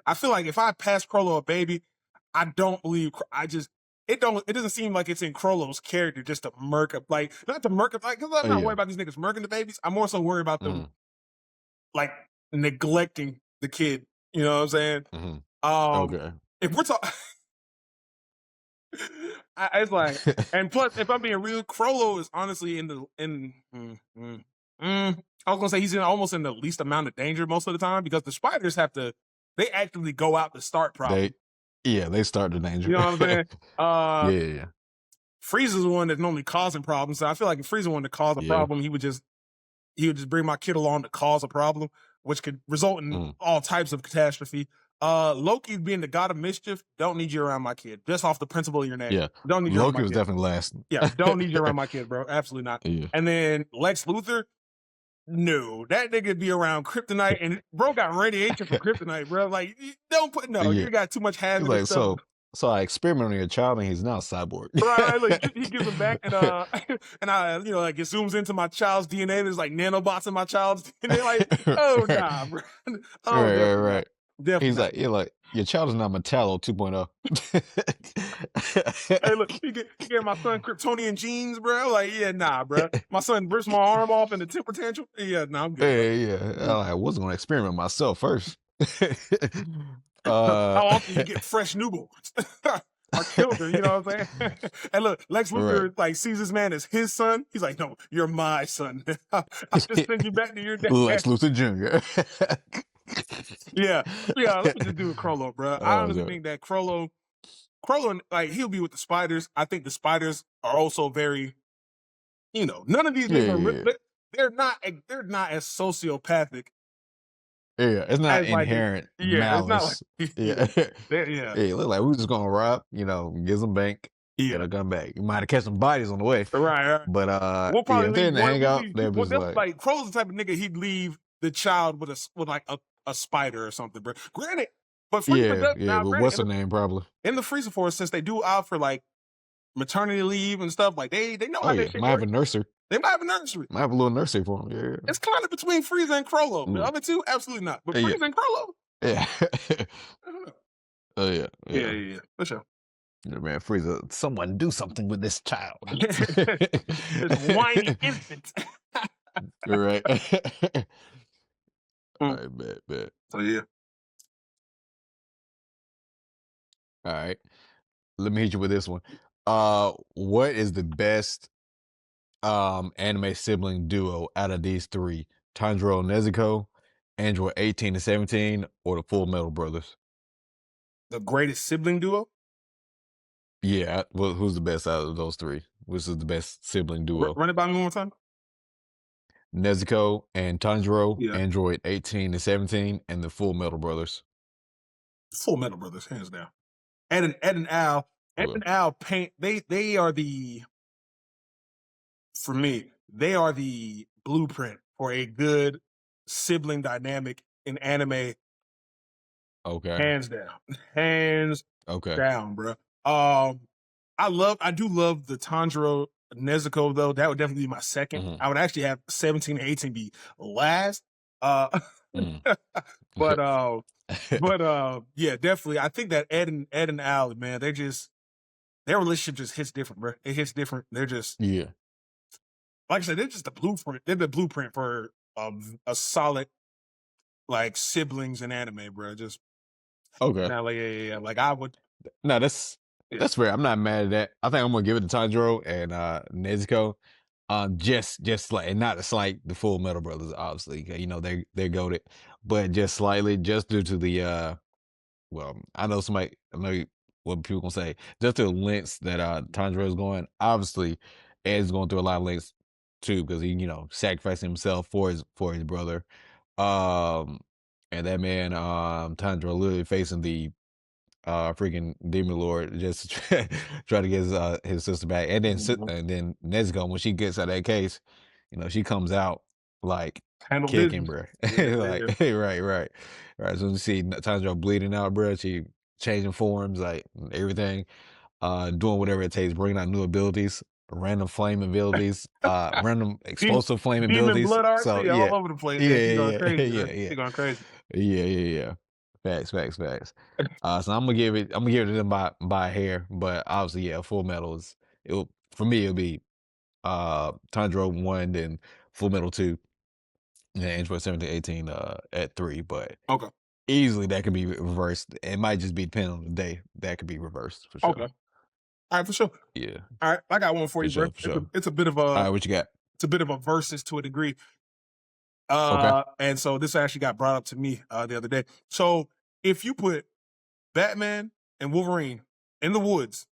I feel like if I pass Krollo a baby, I don't believe. I just it don't. It doesn't seem like it's in Krollo's character just to murk up, like not to murk up, like because I'm not worried yeah. about these niggas murking the babies. I'm more so worried about them Mhm, like neglecting the kid. You know what I'm saying? mhm. Um, Okay. if we're talking, it's like, and plus, if I'm being real, Krollo is honestly I was gonna say he's almost in the least amount of danger most of the time because the spiders have to, they actively go out to start They problems. yeah, they start the danger. You know what I'm saying? Yeah, yeah, yeah. Frieza's the one that's normally causing problems. So I feel like if Frieza wanted to cause a Yeah. problem, he would just bring my kid along to cause a problem, which could result in Mhm. all types of catastrophe. Loki being the god of mischief, don't need you around my kid. Just off the principle of your name. Yeah. Don't need you around Loki my was kid. definitely last. Yeah, don't need you around my kid, bro. Absolutely not. Yeah. And then Lex Luthor, no, that nigga be around kryptonite, and bro got radiation from kryptonite, bro. Like, don't put no, Yeah. you got too much He's hazardous like, stuff. so I experimented on your child and he's now a cyborg. Right, like he gives them back, and and I, like it zooms into my child's DNA. There's like nanobots in my child's DNA. Like, oh Right, nah, bro. Oh, right, definitely not. right. Definitely He's not. like, you're like, your child is now Metallo 2.0. Hey, look, he gave my son Kryptonian genes, bro. Like, yeah, nah, bro. My son rips my arm off in the temper tantrum. Yeah, nah, I'm good, bro. Yeah, yeah. Mm. I was gonna experiment myself first. How uh, often you get fresh newborns? Our children, you know what I'm saying? And look, Lex right. Luthor like sees this man as his son. He's like, no, you're my son. I just send you back to your Lex dad. Luthor Jr. Yeah, yeah. Let me just do a Krollo, bro. I Oh, honestly God. think that Krollo, like he'll be with the spiders. I think the spiders are also very, none of these Yeah, niggas are. yeah, They're not as sociopathic yeah. Yeah, it's not as like the. inherent Yeah, it's not like. malice. Yeah. Yeah, Yeah, look like we just gonna rob, get some bank, get yeah. a gun back. You might have catch some bodies on the way. Right, right. But We'll yeah, probably if they're leave in the one. hangout, they're Well, just like, like Crow's the type of nigga he'd leave the child with like a spider or something, bro. Granted, but Freezer yeah, does yeah, now. but Granted, what's her name probably? in the Freezer Force, since they do out for like maternity leave and stuff, like they know Oh how that yeah, shit might have works. a nursery. They might have a nursery. Might have a little nursery for him. It's kind of between Frieza and Krollo. The Yeah. other two, absolutely not. But Yeah. Frieza and Krollo, Yeah. I don't know. Oh yeah, Yeah, yeah. yeah, yeah, for sure. Yeah, man, Frieza, someone do something with this child. This whiny infant. All right. All Mm. right, bet, bet. So yeah, All right. Let me hit you with this one. What is the best anime sibling duo out of these three? Tanjiro and Nezuko, Android 18 and 17, or the Full Metal Brothers? the greatest sibling duo. Yeah, well, who's the best out of those three? Which is the best sibling duo? Run it by me one more time. Nezuko and Tanjiro, Yeah, Android 18 and 17, and the Full Metal Brothers. Full Metal Brothers, hands down. Ed and Al, Ed Okay. and Al paint. They are the, for me, they are the blueprint for a good sibling dynamic in anime. Okay. Hands down, hands Okay. down, bro. I do love the Tanjiro Nezuko though. That would definitely be my second. Mhm, I would actually have 17 and 18 be last. mhm. But yeah, definitely. I think that Ed and Al, man, their relationship just hits different, bro. It hits different. They're just, Yeah. like I said, they're just the blueprint. They're the blueprint for a solid like siblings in anime, bro. Just Okay. now, like yeah. Like I would, No, that's yeah, that's fair. I'm not mad at that. I think I'm gonna give it to Tanjiro and Nezuko. Just like, and not to slight the Full Metal Brothers, obviously. 'Cause, they're goaded, but just slightly, just due to well, I know what people gonna say. Just the lengths that Tanjiro is going. Obviously, Ed's going through a lot of lengths too because he, sacrificing himself for his brother. Um, and that man, Tanjiro, literally facing the freaking demon lord just to try to get his sister back, and then Mhm. and then Nezuko when she gets out of that case, she comes out like Handle kicking, business. bro. Yeah, Like yeah. right. So you see Tanjiro bleeding out, bro. She changing forms, like everything, doing whatever it takes, bringing out new abilities, random flame abilities, random De- explosive flame Demon abilities. blood art, So yeah, yeah, all over the place. yeah, Yeah, she going yeah, yeah, crazy, yeah, bro. yeah. She going crazy. Yeah. Facts. So I'm gonna give it to them by a hair, but obviously, yeah, Full Metal for me it'll be Tanjiro 1, then Full Metal 2, and then Android 17, 18 at 3, but Okay, easily that can be reversed. It might just be depending on the day. That could be reversed for okay, sure. all right, for sure. Yeah, All right, I got one for for you, bro. sure, for sure. It's a bit of All a right, what you got? versus to a degree. Okay. And so this actually got brought up to me the other day. So if you put Batman and Wolverine in the woods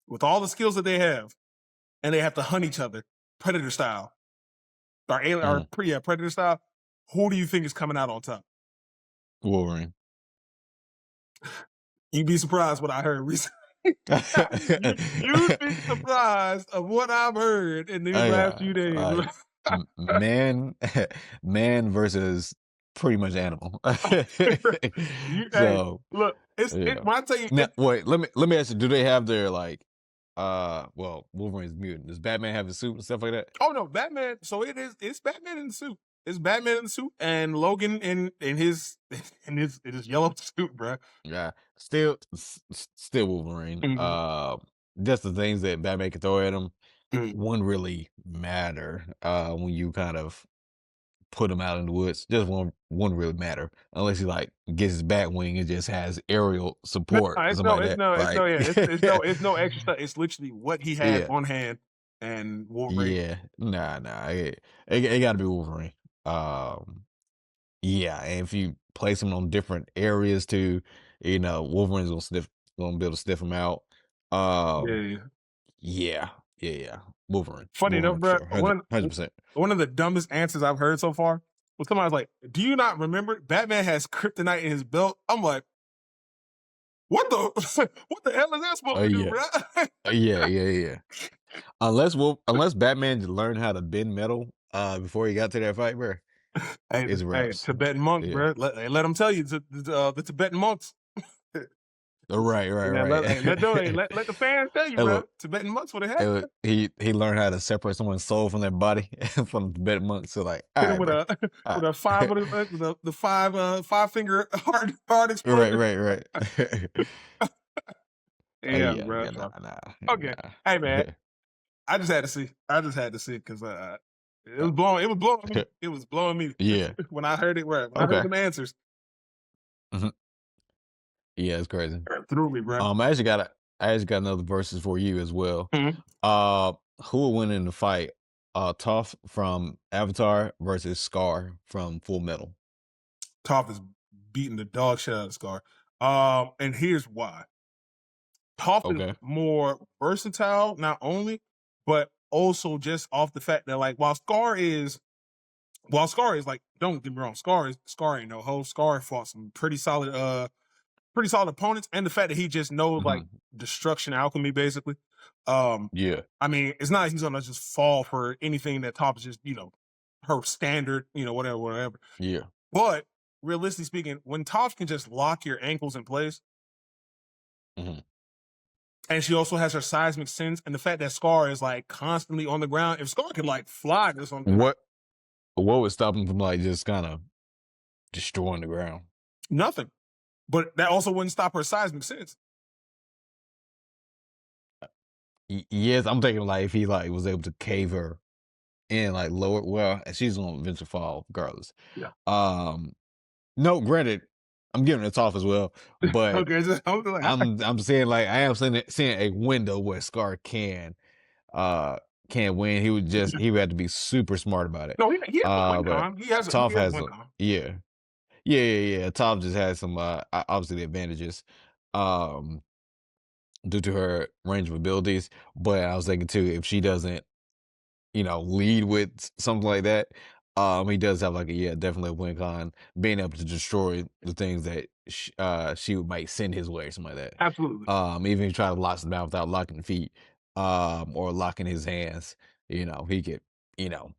with all the skills that they have, and they have to hunt each other, Predator style, or alien, or Mhm. Predator style, who do you think is coming out on top? Wolverine. You'd be surprised what I heard recently. You'd be surprised of what I've heard in these last Yeah, few days. like man, man versus pretty much animal. Hey, So look, yeah. when I tell you Now, it's wait, let me ask you, do they have their like well, Wolverine's mutant. Does Batman have his suit and stuff like that? oh no, Batman. So it's Batman in the suit. It's Batman in the suit and Logan in his in his yellow suit, bro. Yeah. Still Wolverine. Mhm. Just the things that Batman can throw at him Mhm. wouldn't really matter when you kind of put him out in the woods. Just won't really matter unless he like gets his bat wing and just has aerial No, support or it's something no, like it's that. no, it's no, Like yeah, it's no extra stuff. It's literally what he has yeah, on hand and Wolverine. yeah, nah, it got to be Wolverine. Um, yeah, and if you place him on different areas too, Wolverine's gonna be able to sniff him out. Yeah, Um, yeah. yeah, yeah, Funny enough, Wolverine for bro, sure, 100%. one of the dumbest answers I've heard so far was somebody's like, "Do you not remember Batman has kryptonite in his belt?" I'm like, "What the what the hell is that supposed to do, Yeah, bro?" yeah. Unless Batman learned how to bend metal before he got to that fight, bro, it's Hey, raps. Tibetan monks, Yeah. bro. Let them tell you the Tibetan monks. Man, Right. let the fans tell you, And bro. look, Tibetan monks would have had he learned how to separate someone's soul from their body from the Tibetan monks. So like, all hit him right, with bro. a All with a five right. with the five finger hard explosion. Right. Yeah, Yeah, bro. yeah, So okay, hey nah. man, I just had to see. I just had to see because it was blowing. It was blowing me. It was blowing me Yeah. when I heard it. When I heard Okay. them answers, Mhm. Yeah, it's crazy. it threw me, bro. I actually got another verses for you as well. Mhm. Uh, who will win in the fight? Toph from Avatar versus Scar from Full Metal. Toph is beating the dog shit out of Scar. And here's why. Toph is Okay. more versatile, not only, but also just off the fact that like while Scar is like, don't get me wrong, Scar ain't no hoe. Scar fought some pretty solid opponents, and the fact that he just knows like Hmm. destruction alchemy basically. Um, Yeah. I mean, it's not like he's gonna just fall for anything that Toph is just her standard, whatever. Yeah. But realistically speaking, when Toph can just lock your ankles in place, Hmm. and she also has her seismic sense, and the fact that Scar is like constantly on the ground. If Scar could like fly or something, What what would stop him from like just kind of destroying the ground? nothing. But that also wouldn't stop her seismic sense. Yes, I'm thinking like if he like was able to cave her in like lower, well, she's gonna eventually fall regardless. Yeah. Um, no, granted, I'm giving it off as well, but Okay. So I was like, I'm saying like I am seeing a window where Scar uh can win. He would have to be super smart about it. no, he has a win But con. He Toph has a has win a con. yeah. Yeah. Tom just has some obviously the advantages um due to her range of abilities. But I was thinking too, if she doesn't, lead with something like that, he does have like a definitely a win con being able to destroy the things that she might send his way or something like that. Absolutely. Even if he try to lock him down without locking feet, or locking his hands, he could, you know,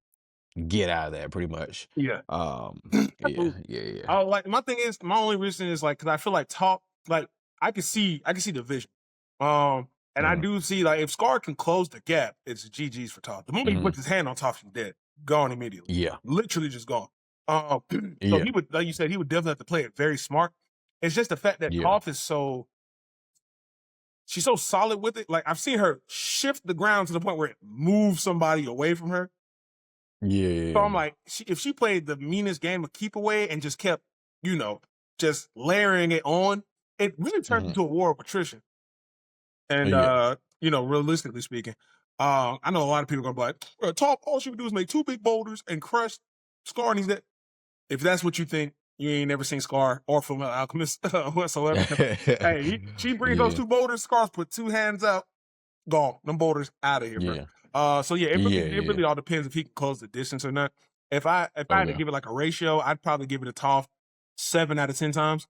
get out of that pretty much. Yeah. Yeah, Absolutely. yeah, yeah. Like my thing is my only reason is like because I feel like talk like I can see the vision. And I Mhm, do see like if Scar can close the gap, it's GG's for Top. The moment he mhm. puts his hand on Top, he's dead, gone immediately, Yeah, literally just gone. Um, so yeah, he would, like you said, he would definitely have to play it very smart. It's just the fact that yeah, Toph is she's so solid with it. Like I've seen her shift the ground to the point where it moves somebody away from her. yeah, So yeah. I'm like, if she played the meanest game of keep away and just kept, you know, just layering it on, it really turns Mhm. into a war of attrition. And Yeah. realistically speaking, I know a lot of people are gonna be like, Top, all she would do is make two big boulders and crush Scar and he's dead. If that's what you think, you ain't never seen Scar or from Alchemist whatsoever. Hey, she brings those Yeah, two boulders, Scar's put two hands out, gone. Them boulders out of here, bro. yeah, So yeah, it yeah, really it yeah. really all depends if he can close the distance or not. If I had to Okay. give it like a ratio, I'd probably give it a Toph 7 out of 10 times.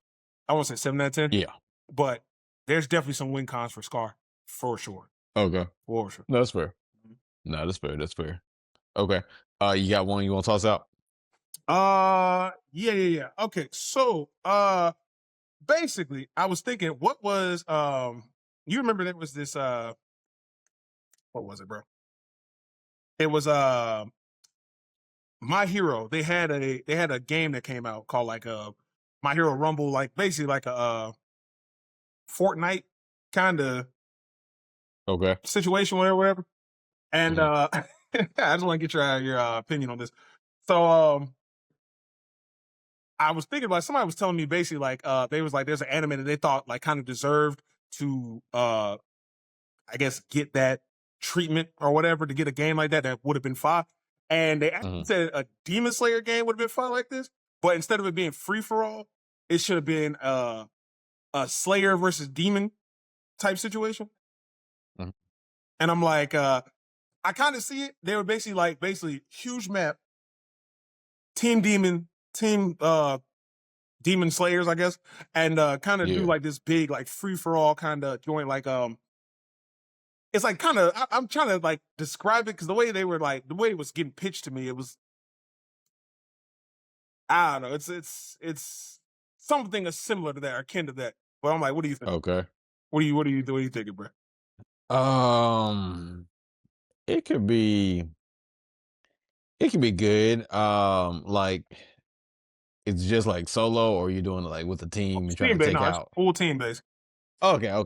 I won't say 7 out of 10, Yeah. but there's definitely some win cons for Scar for sure, Okay. for sure. No, that's fair. Mhm. No, that's fair. That's fair. Okay. You got one you want to toss out? Yeah. Okay, so basically, I was thinking, what was you remember there was this what was it, bro? It was My Hero. They had a game that came out called like My Hero Rumble, like basically like a Fortnite kind of Okay. situation, whatever. And Mhm. I just want to get your opinion on this. So I was thinking about somebody was telling me basically like they was like there's an anime that they thought like kind of deserved to I guess get that treatment or whatever to get a game like that would have been fun. And they actually Mhm. said a Demon Slayer game would have been fun like this, but instead of it being free for all, it should have been a Slayer versus Demon type situation. Mhm. And I'm like, I kind of see it. They were basically huge map, team demon, team demon slayers, I guess, and kind of do Yeah. like this big like free for all kind of joint like it's like kind of I'm trying to like describe it because the way the way it was getting pitched to me, it was I don't know, it's something that's similar to that or akin to that. But I'm like, what do you think? Okay. What do you thinking, bro? Um, it could be it could be good. Like it's just like solo, or you're doing it like with a team and trying Team to base, take no, it's out. full team base. Okay. I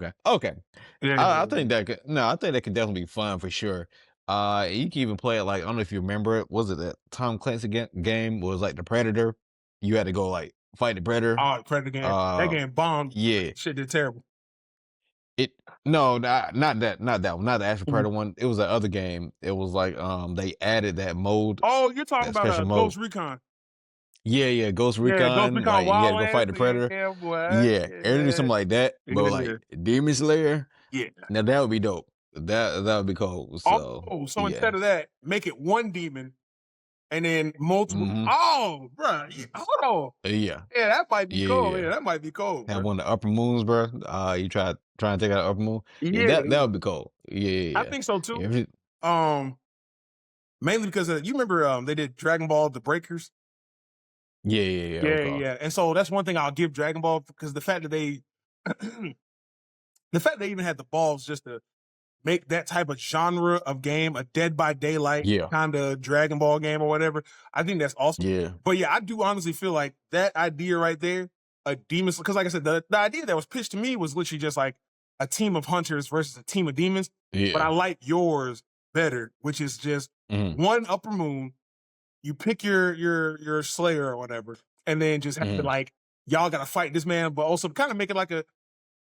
Yeah. think I think that could definitely be fun for sure. You can even play it like I don't know if you remember it. Was it that Tom Clancy game was like the Predator? You had to go like fight the Predator. Oh, Predator game. That Uh, game bombed. yeah. Shit did terrible. It no, not that one, not the actual Predator one. It was the other game. It was like they added that mode, Oh, you're talking that about special mode. Ghost Recon. Yeah, Ghost Yeah, Ghost Recon, Recon like and you had to go fight Wildlands. the Predator. Yeah, boy. Yeah, everything Yeah. something like that, but Yeah. like Demon Slayer. Yeah. Now that would be dope. That would be cool. So Oh, so yeah. instead of that, make it one demon and then multiple. Hmm. Oh, bro. Hold on. Yeah. Yeah, that might be cool. Yeah. Yeah, that might be cool, Have bro. one of the upper moons, bro. You try and take out the upper moon. Yeah, that Yeah. would be cool. I Yeah. think so too. Yeah. Yeah. Um, mainly because you remember they did Dragon Ball The Breakers. Yeah. Okay. Yeah. And so that's one thing I'll give Dragon Ball because the fact that they even had the balls just to make that type of genre of game a Dead by Daylight Yeah. kind of Dragon Ball game or whatever. I think that's awesome. Yeah. But yeah, I do honestly feel like that idea right there, a demon, because like I said, the idea that was pitched to me was literally just like a team of hunters versus a team of demons. But I Yeah. like yours better, which is just Hmm. one upper moon. You pick your slayer or whatever, and then just have to Hmm. like y'all got to fight this man, but also kind of make it like a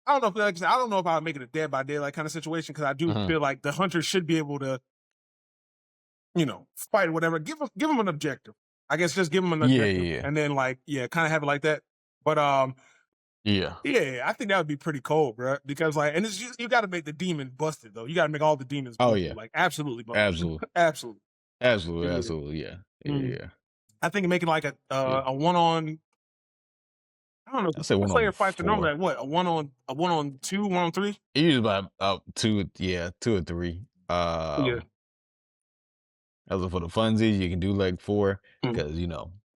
I don't know if like I said, I don't know if I would make it a Dead by Daylight kind of situation because I do Hmm. feel like the hunter should be able to, fight or whatever. Give them an objective. I guess just give him an Yeah, objective, yeah, and then like kind of have it like that. But yeah. yeah, I think that would be pretty cool, bro. Because like, and it's just, you got to make the demon busted though. You got to make all the demons Oh busted, yeah, like absolutely busted, absolutely, absolutely. absolutely, Yeah. absolutely. Yeah, yeah, Mm. yeah, I think making like yeah. a one on. I don't know. I say Demon one on Slayer fights are normally four. like what, a 1-on-2, 1-on-3. Usually about two, yeah, 2 or 3. Yeah. As for the funsies, you can do like 4 Mm. because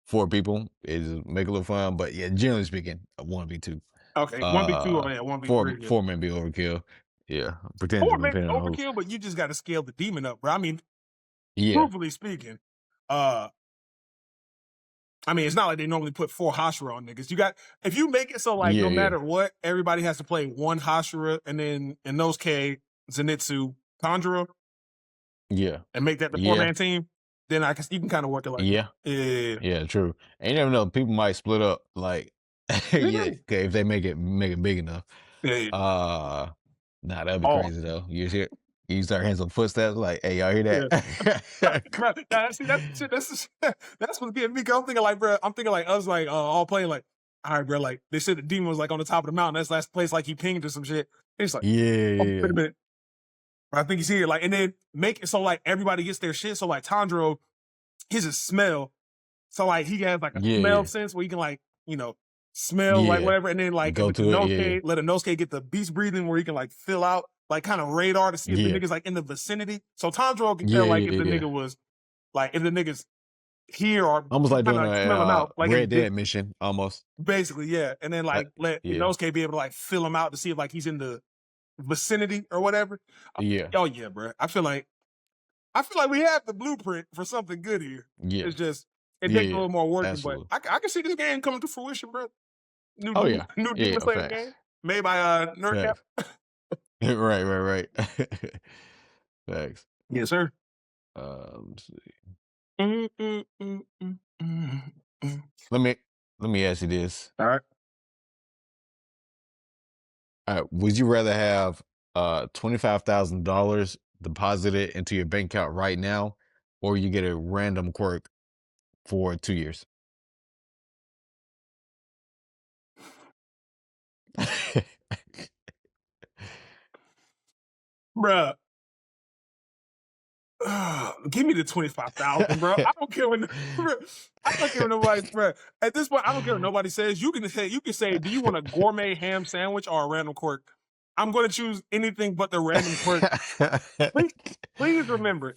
4 people is make a little fun. But yeah, generally speaking, a 1v2. Okay, 1v2 or Uh, yeah, four 1v3. Yeah. four may be overkill. Yeah, Four potentially may be depending on who. overkill, but you just got to scale the demon up, bro. I mean, Yeah, truthfully speaking, uh, I mean, it's not like they normally put 4 Hashira on niggas. You got if you make it so like yeah, no yeah, matter what, everybody has to play 1 Hashira, and then Inosuke, Zenitsu, Tanjiro, yeah, and make that the yeah, 4-man team. Then I guess you can kind of work it like that. yeah, Yeah, yeah. True. And you never know. People might split up. Like, yeah, yeah, 'kay, if they make it big enough. yeah. Uh, nah, that'd be Oh, crazy though. You hear, you start hearing some footsteps. Like, hey, y'all hear yeah. that? Bro, nah, see, that's shit. That's what's getting me. 'Cause I'm thinking like, bro. I'm thinking like us, like all playing like, all right, bro. Like they said, the demon was like on the top of the mountain. That's last place. Like he pinged or some shit. It's like, Yeah, oh, yeah, wait yeah. a minute. I think he's here. Like, and then make it so like everybody gets their shit. So like Tanjiro, his is smell. So like he has like a Yeah, smell yeah. sense where he can like, smell like Yeah. whatever. And then like Go with the to it. Yeah, yeah. Inosuke, let a Inosuke get the beast breathing where he can like fill out like kind of radar to see if the Yeah. nigga's like in the vicinity. So Tanjiro can tell Yeah, like yeah, if the yeah. nigga was like if the nigga's here or Almost like kind doing of like smell him a out like in the Red Dead distance. mission, almost. Basically, yeah. And then like let Yeah. Inosuke be able to like fill him out to see if like he's in the vicinity or whatever. Yeah. Oh yeah, bro. I feel like we have the blueprint for something good here. Yeah. It's just it Yeah, takes a yeah. little more working, but Absolutely. I can see this game coming to fruition, bro. New Oh Demon, yeah. new Yeah, Demon yeah. Slayer Facts. game made by Nerdcap. Facts. Right, right, right. Facts. Yes, sir. Let's see. Mm, mm, mm, mm, mm, mm. Let me let me ask you this. All right. All right, would you rather have $25,000 deposited into your bank account right now, or you get a random quirk for 2 years? Bruh. Give me the 25,000, bro. I don't care what I don't care what nobody, bro. At this point, I don't care what nobody says. You can say, do you want a gourmet ham sandwich or a random quirk? I'm going to choose anything but the random quirk. Please, please remember.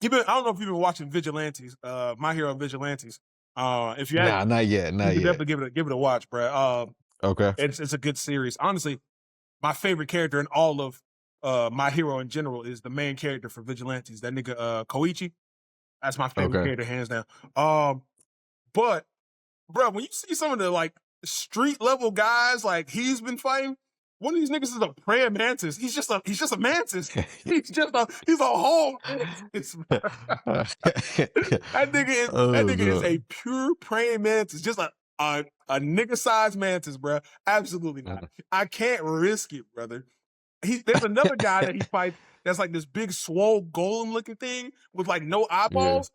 I don't know if you've been watching Vigilantes, My Hero Vigilantes. If you Nah, hadn't, not yet, you not could yet. definitely give it a watch, bro. Okay, It's a good series. Honestly, my favorite character in all of My Hero in general is the main character for Vigilantes. That nigga Koichi. That's my favorite okay. character, hands down. But bro, when you see some of the like street level guys like he's been fighting, one of these niggas is a praying mantis. He's just a mantis. He's a whole mantis. That Oh, nigga is no. a pure praying mantis, just a nigga sized mantis, bro. Absolutely not. I can't risk it, brother. There's another guy that he fights that's like this big swole golem looking thing with like no Yeah. eyeballs.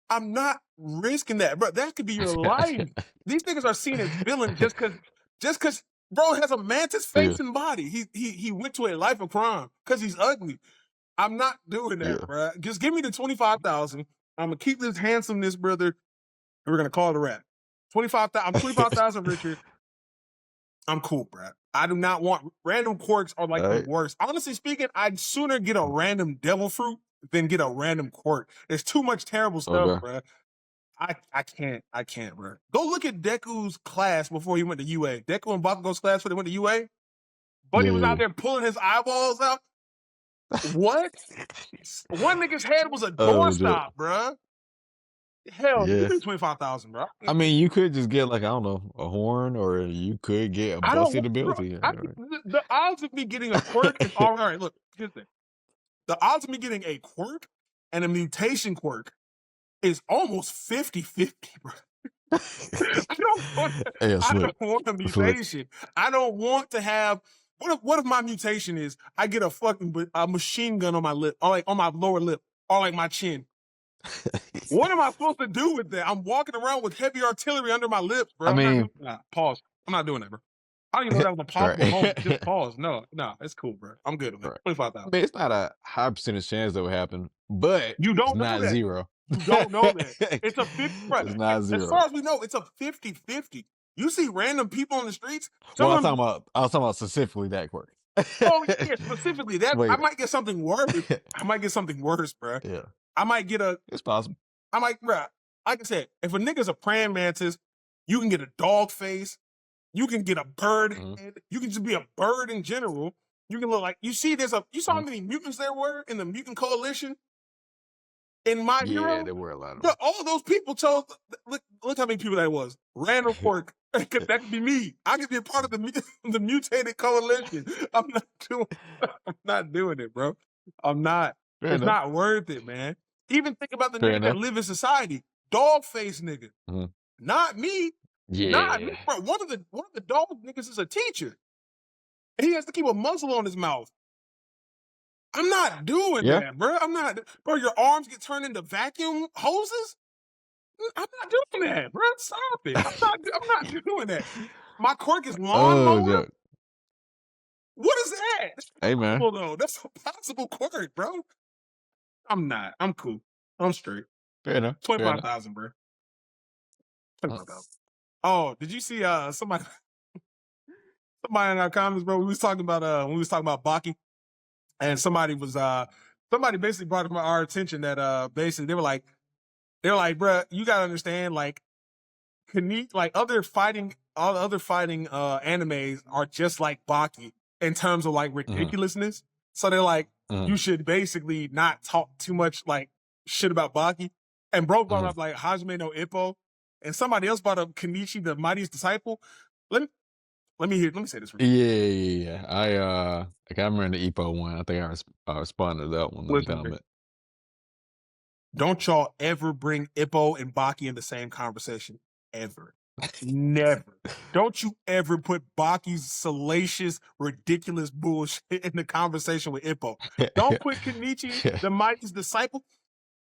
I'm not risking that, bro. That could be your life. These niggas are seen as villains just cause bro has a mantis Yeah, face and body. He went to a life of crime because he's ugly. I'm not doing that, yeah. bro. Just give me the 25,000. I'm gonna keep this handsomeness, brother, and we're gonna call it a wrap. 25,000. I'm 25,000 richer. I'm cool, bro. I do not want random quirks are like the Alright. worst. Honestly speaking, I'd sooner get a random devil fruit than get a random quirk. There's too much terrible stuff, Okay. bro. I can't, bro. Go look at Deku's class before he went to UA. Deku and Bakugo's class before they went to UA. Buddy Yeah, was out yeah. there pulling his eyeballs out. What? One nigga's head was a Oh, no. doorstop, bro. Hell, give Yeah. me 25,000, bro. I mean, you could just get like, I don't know, a horn, or you could get a I don't busted want, bro. ability. The odds of me getting a quirk is all right. Look, here's the thing. The odds of me getting a quirk and a mutation quirk is almost 50-50, bro. I don't want. Yeah, I slick. don't want a Slick. mutation. I don't want to have. What if my mutation is I get a fucking a machine gun on my lip, or like on my lower lip, or like my chin? What am I supposed to do with that? I'm walking around with heavy artillery under my lips, I bro. I'm not mean, doing that. Pause. I'm not doing that, bro. I don't even know that was a possible moment. Just right. pause. No, no, it's cool, bro. I'm good on that. Right. I 25,000. mean, it's not a high percentage chance that would happen, but You it's don't know not that. zero. You don't know that. It's a 50, bro. It's not As far zero. as we know, it's a 50-50. You see random people on the streets, Well, some of them, I was talking about specifically that quirk. oh, yeah, specifically that. I Wait. might get something worse. I might get something worse, bro. Yeah, I might get a, it's possible. I might, bro. Like I said, if a nigga's a praying mantis, you can get a dog face. You can get a bird Mhm, head. You can just be a bird in general. You can look like, you saw how mhm. many mutants there were in the mutant coalition in My Yeah, Hero? there were a lot of Bro, them. all those people chose, look how many people that was. Randall Quirk. That could be me. I could be a part of the mutated coalition. I'm not doing I'm not doing it, bro. I'm not. Fair It's enough. not worth it, man. Even think about the Fair niggas that enough. live in society. Dog face nigga. Mhm. Not me. Not me, Yeah. bro. One of the dog niggas is a teacher. And he has to keep a muzzle on his mouth. I'm not doing Yeah. that, bro. I'm not, bro. Your arms get turned into vacuum hoses. I'm not doing that, bro. Stop it. I'm not doing that. My quirk is Oh, lawnmower. joke. What is that? That's Hey, man. possible though. That's a possible quirk, bro. I'm not. I'm cool. I'm straight. Fair enough. Twenty Fair five enough. thousand, bro. Uh, 25,000. Oh, did you see somebody in our comments, bro? We was talking about when we was talking about Baki, and somebody basically brought it to our attention that basically they were like, bro, you gotta understand, like like all the other fighting animes are just like Baki in terms of like mhm, ridiculousness. So they're like, mhm, you should basically not talk too much like shit about Baki. And bro brought mhm. up like Hajime no Ippo, and somebody else brought up Kenichi, the mightiest disciple. Let me let me say this real Yeah, quick. yeah, yeah. I can't remember the EPO one. I think I responded to that one on the Listen, man, comment. don't y'all ever bring Ippo and Baki in the same conversation. Ever. Never. Don't you ever put Baki's salacious, ridiculous bullshit in the conversation with Ippo. Don't put Kenichi, Yeah, the mightiest disciple,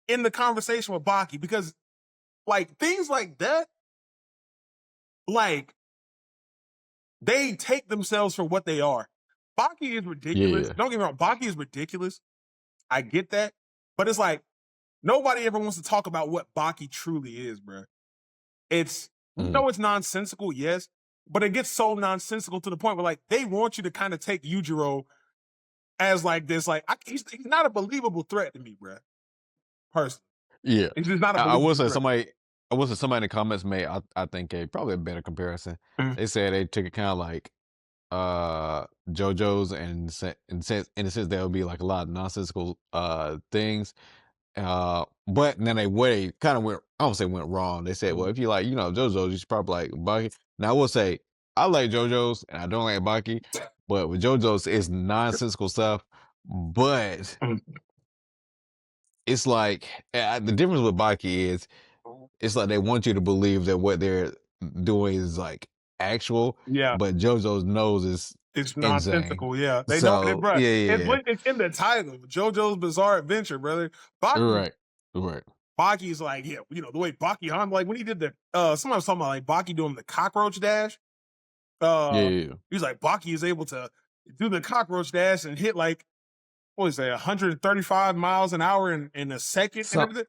in the conversation with Baki because, like, things like that, like, they take themselves for what they are. Baki is ridiculous. yeah, Don't get me wrong. Baki is ridiculous. I get that. But it's like, nobody ever wants to talk about what Baki truly is, bro. We mhm, know it's nonsensical, yes, but it gets so nonsensical to the point where like they want you to kind of take Yujiro as like this, like he's not a believable threat to me, bro. Personally, yeah. he's just not a I will believable say threat. somebody in the comments made I think probably a better comparison. Mhm. They said they took it kind of like JoJo's and in a sense there would be like a lot of nonsensical things. But then they way kind of went I don't say went wrong. They said, well, Mhm. if you like, JoJo's, you should probably like Baki. Now I will say I like JoJo's and I don't like Baki, but with JoJo's it's nonsensical stuff. But Mhm. it's like the difference with Baki is it's like they want you to believe that what they're doing is like actual, Yeah, but JoJo's knows is it's insane. nonsensical. Yeah, they don't, So bro. yeah, yeah, It's in the title, JoJo's Bizarre Adventure, brother. yeah. Baki, Right, right. Baki's like, yeah, the way Baki, I'm like when he did the, somebody was talking about like Baki doing the cockroach dash. Yeah, Uh, yeah, yeah. he's like Baki is able to do the cockroach dash and hit like what is that 135 miles an hour in a second and Some, everything.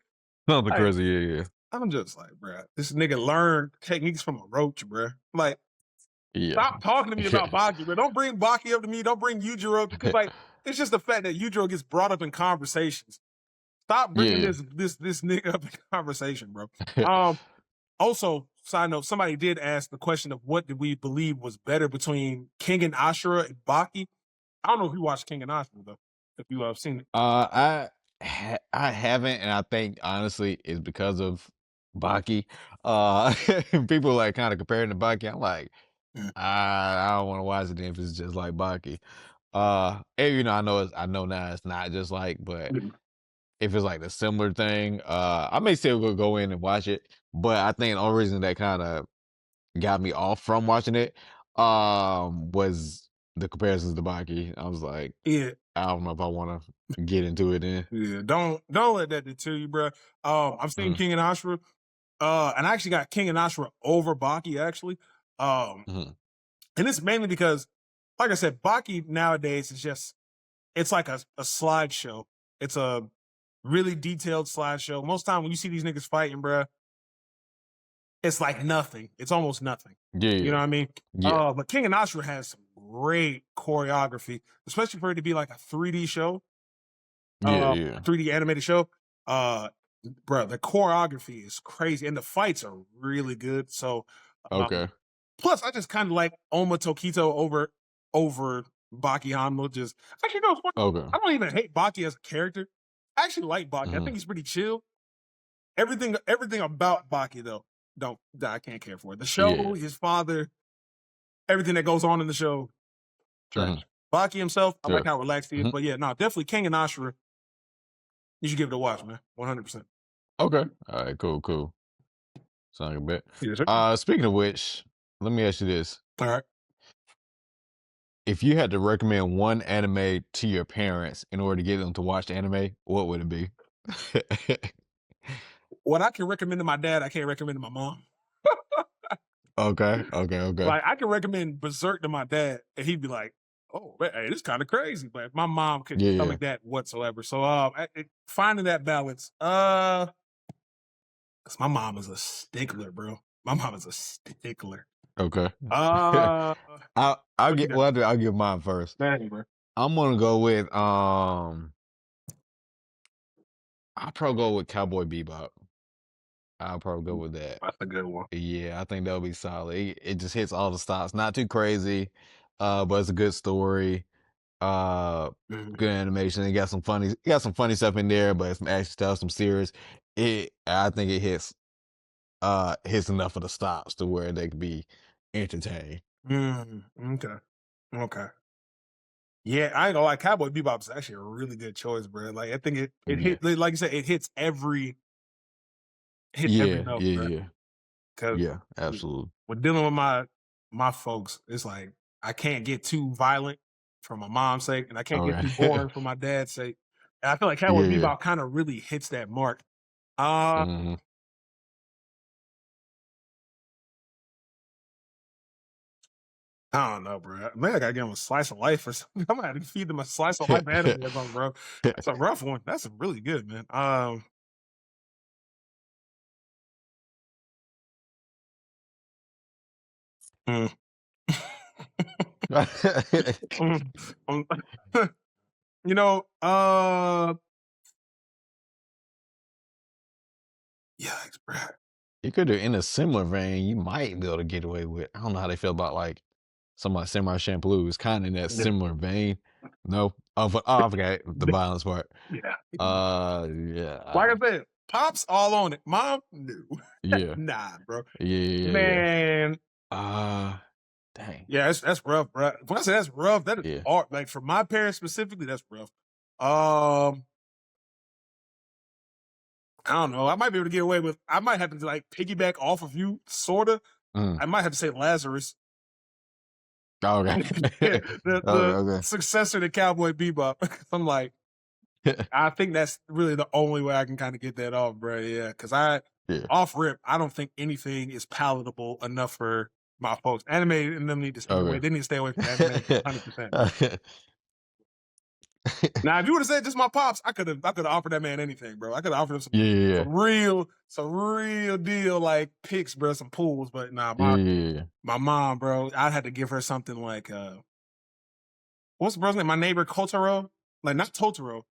something Like crazy. Yeah, I'm just like, bro, this nigga learned techniques from a roach, bro. Like, yeah, stop talking to me yeah, about Baki, bro. Don't bring Baki up to me. Don't bring Yujiro up because yeah, like it's just the fact that Yujiro gets brought up in conversations. Stop bringing yeah. this nigga up in conversation, bro. Um. Also, side note, somebody did ask the question of what did we believe was better between King and Ashura and Baki. I don't know if you watched King and Ashura though. If you have seen it. I haven't, and I think honestly it's because of Baki. People like kind of comparing to Baki. I'm like, Mm. I don't want to watch it if it's just like Baki. And I know now it's not just like, but if it's like a similar thing, I may still go in and watch it. But I think the only reason that kind of got me off from watching it, was the comparisons to Baki. I was like, Yeah. I don't know if I want to get into it then. Yeah, don't let that deter you, bro. I've seen Mhm, King and Ashura, and I actually got King and Ashura over Baki actually. Um, mhm. and it's mainly because, like I said, Baki nowadays is just it's like a slideshow. It's a really detailed slideshow. Most time when you see these niggas fighting, bro, it's like nothing. It's almost nothing. You know Yeah, what I mean? yeah, But King and Ashura has some great choreography, especially for it to be like a 3D show, yeah, yeah. 3D animated show. Uh, bro, the choreography is crazy, and the fights are really good. So, Okay, plus, I just kind of like Oma Tokito over Baki Hanma. Just actually, no, it's funny. okay. I don't even hate Baki as a character. I actually like Baki. I Mhm. think he's pretty chill. Everything about Baki though, don't I can't care for it. The show, Yeah. his father, everything that goes on in the show, Mhm. trash. Baki himself, I like Yeah. how relaxed he is. Mhm. But yeah, no, definitely King and Ashura. You should give it a watch, man. 100%. Okay. All right. Cool. Cool. Sound like a bit. Yes, sir. Speaking of which, let me ask you this: All right. if you had to recommend one anime to your parents in order to get them to watch the anime, what would it be? What I can recommend to my dad, I can't recommend to my mom. Okay. Okay. Okay. Like I can recommend Berserk to my dad, and he'd be like, "Oh, man, hey, this is kind of crazy," but my mom couldn't Yeah. Yeah. stomach that whatsoever. So, finding that balance, because my mom is a stickler, bro. My mom is a stickler. Okay. Uh, I'll what you get got? well. I'll give mine first. Dang, bro. I'm gonna go with I'll probably go with Cowboy Bebop. I'll probably go with that. That's a good one. Yeah, I think that'll be solid. It just hits all the stops. Not too crazy, but it's a good story. Mhm. Good animation. It got some funny stuff in there, but some action stuff, some serious. I think it hits enough of the stops to where they could be entertained. Okay. Okay. Yeah, I ain't gonna lie. Cowboy Bebop is actually a really good choice, bro. Like I think it Yeah, hit like you said, it hits every yeah, note, yeah, bro. yeah, Because yeah. Absolutely. when dealing with my folks, it's like I can't get too violent for my mom's sake, and I can't get too Okay. boring for my dad's sake. And I feel like Cowboy Yeah, yeah. Bebop kind of really hits that mark. Uh, Hmm. I don't know, bro. Maybe I gotta give him a slice of life or something. I'm gonna have to feed them a slice of life anime or something, bro. That's a rough one. That's really good, man. Mm. Mm. Um, you know, yikes, bro. You could do in a similar vein, you might be able to get away with. I don't know how they feel about like some like Samurai Champloo is kind of in that Yeah, similar vein. No, I forgot the violence part. yeah. Yeah, Like I said, pops all on it. Mom, no, yeah, nah, bro. yeah, yeah, yeah. Man, Uh, Dang, yeah, that's rough, bro. When I say that's rough, that is yeah. art. Like for my parents specifically, that's rough. Um, I don't know. I might be able to get away with. I might have to like piggyback off of you, sorta. Mm. I might have to say Lazarus, Okay, the okay, the okay. successor to Cowboy Bebop. I'm like, I think that's really the only way I can kind of get that off, bro. Yeah, because Yeah, off rip, I don't think anything is palatable enough for my folks. Anime and them need to stay away. okay. They need to stay away from anime, 100%. Yeah, Now, if you would have said just my pops, I could have offered that man anything, bro. I could have offered him yeah, yeah, some real deal like picks, bro, some pools. But nah, yeah, yeah, yeah. my mom, bro, I'd have to give her something like what's the brother's name? My neighbor Kotaro, like not Totoro.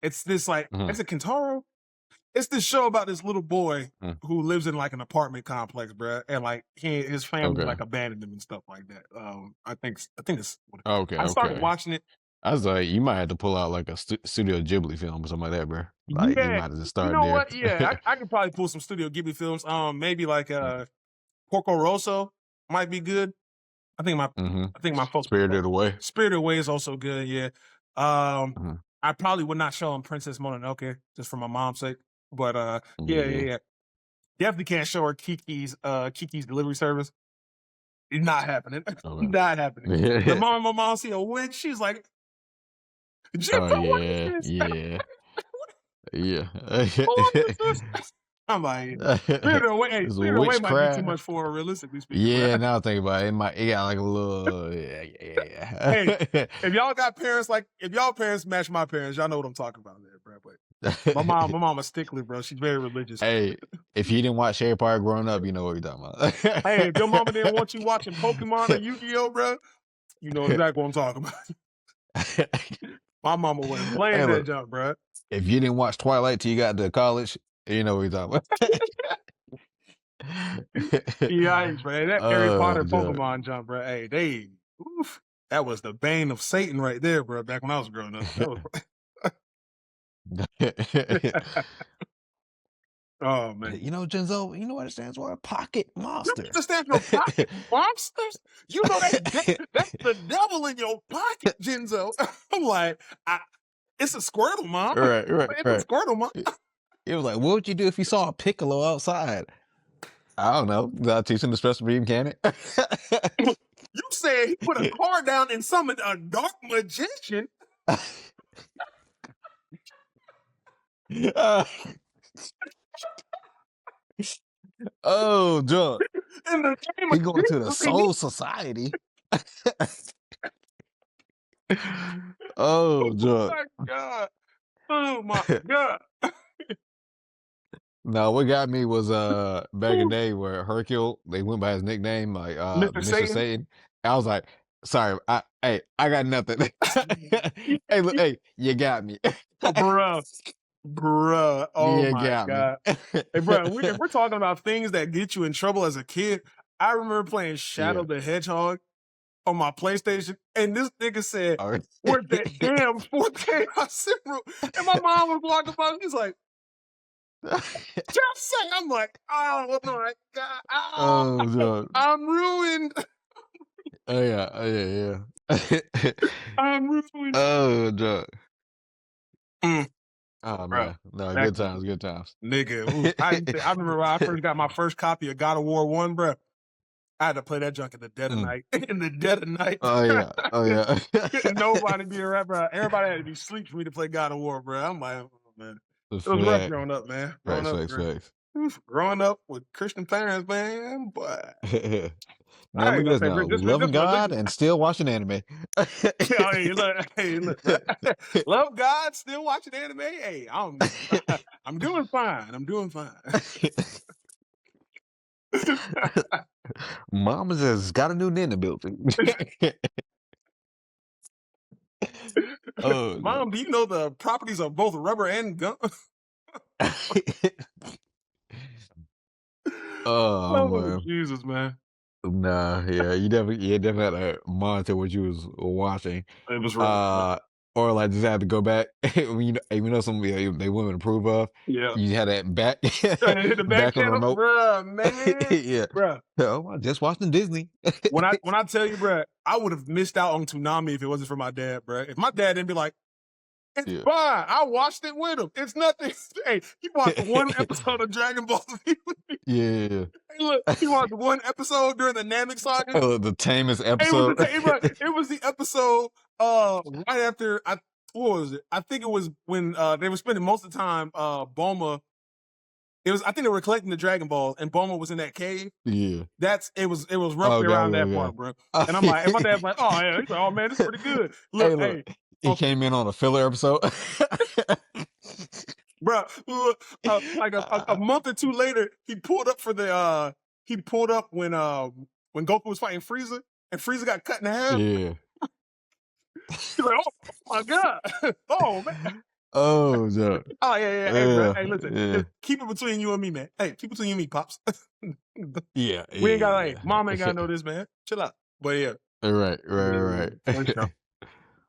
It's this like Mhm, is it Kentaro? It's this show about this little boy mm. who lives in like an apartment complex, bro, and like his family Okay, like abandoned him and stuff like that. I think it's what it is. okay, I started okay. watching it. I was like, you might have to pull out like a Studio Ghibli film or something like that, bro. Like you Yeah, might have to you start know there. what? Yeah, I could probably pull some Studio Ghibli films. Maybe like Porco Rosso might be good. I think my Mm-hmm. I think my folks Spirited Away. Spirited Away is also good. Yeah. Um, Mhm. I probably would not show him Princess Mononoke just for my mom's sake. But Yeah, yeah, yeah, yeah. yeah. Definitely can't show her Kiki's delivery service. Not happening. Okay. Not happening. The Yeah. moment my mom see a witch, she's like, Jimbo, Oh what is yeah, this? yeah, yeah. What is this? I'm like, clear the way. Hey, It's a clear the way might be too much witchcraft. for her, realistically speaking, bro. Yeah, now I think about it, it got like a little Hey, yeah. if y'all got parents like if y'all parents match my parents, y'all know what I'm talking about there, bro. But my mom a stickler, bro. She's very religious. Hey, if you didn't watch Harry Potter growing up, you know what we're talking Hey, if your about. mama didn't want you watching Pokemon or Yu-Gi-Oh, bro, you know exactly what I'm talking about. My mama wasn't Hey, playing that look, junk, bro. if you didn't watch Twilight till you got to college, you know what we're talking about. Yikes, man. That Harry Oh, Potter John. Pokemon jump, bro. Hey, oof, that was the bane of Satan right there, bro. Back when I was growing up. That was oh man. You know, Genzo, you know what it stands for? Pocket You monster. understand your pocket monsters? You know that's the devil in your pocket, Genzo. I'm like, it's a Squirtle, mom. Right, right, It's a right. Squirtle, mom. It was like, what would you do if you saw a piccolo outside? I don't know. Teach him the special beam cannon. You said he put a car down and summoned a dark magician. Oh, John. In the game He of going to the Disney. Soul Society. Oh, Oh John. my god. Oh my god. No, what got me was back in Ooh, the day where Hercule, they went by his nickname, like Mr. Mr. Satan. Satan. I was like, sorry, I got nothing. Hey, look, hey, you got me. Bruh. Bruh. Oh You my got me. god. Hey, bro, if we're talking about things that get you in trouble as a kid, I remember playing Yeah. Shadow the Hedgehog on my PlayStation, and this nigga said, All right. "Where's that damn 4K Symbol?" And my mom was walking by, she's like, "Just say," I'm like, "Oh my god, oh, Oh, John. I'm ruined, Oh yeah. Oh yeah. Yeah. I'm ruined." Oh, John. Mm, Oh bro, man. No, that good times. Good times. nigga. Ooh, I remember when I first got my first copy of God of War One, bro. I had to play that junk in the dead of Mm. night. In the dead of night. Oh yeah. Oh yeah. Couldn't nobody be around, bro. Everybody had to be asleep for me to play God of War, bro. I'm like, oh, man. The It was rough fact. growing up, man. Growing Facts. up, Facts. Facts. growing up with Christian parents, man. But Now I look ain't at gonna this say now. just Loving God religion. and still watching anime. Hey, look, bro. Love God, still watching anime. Hey, I'm doing fine. I'm doing fine. Mama just got a new Nintendo building. Oh no. Mom, do you know the properties of both rubber and gum? Oh Oh, man. Jesus, man. Nah, yeah, you definitely had to monitor what you was watching. It was rough, man. Uh, or like just had to go back when you know some they wouldn't approve of. Yeah. You had that back Hit the back back on the channel, remote. bruh, man, Yeah. bruh. Oh, I just watching Disney. When I tell you, bruh, I would have missed out on Toonami if it wasn't for my dad, bruh. If my dad didn't be like, "It's Yeah. fine," I watched it with him. It's nothing. Hey, he watched one episode of Dragon Ball Z. Yeah. Hey, look, he watched one episode during the Namek saga. Oh, the tamest It was episode. it was the episode right after what was it? I think it was when they were spending most of the time Bulma. I think they were collecting the Dragon Balls and Bulma was in that cave. Yeah. It was roughly Okay, around okay, that okay. part, bro. And I'm like, and my dad's like, oh yeah, he's like, oh man, this is pretty good. Hey, Look, look, hey, he came in on a filler episode. bro, like a month or two later, he pulled up when Goku was fighting Frieza and Frieza got cut in half. Yeah. He's like, oh my god, oh man, Oh, no. oh yeah, hey bro, Yeah, hey listen, yeah. just keep it between you and me, man. Hey, keep it between you and me, pops. Yeah, We ain't got yeah, mom ain't yeah. gotta know this, man. Chill out. But yeah, Right, yeah, right, for sure. right.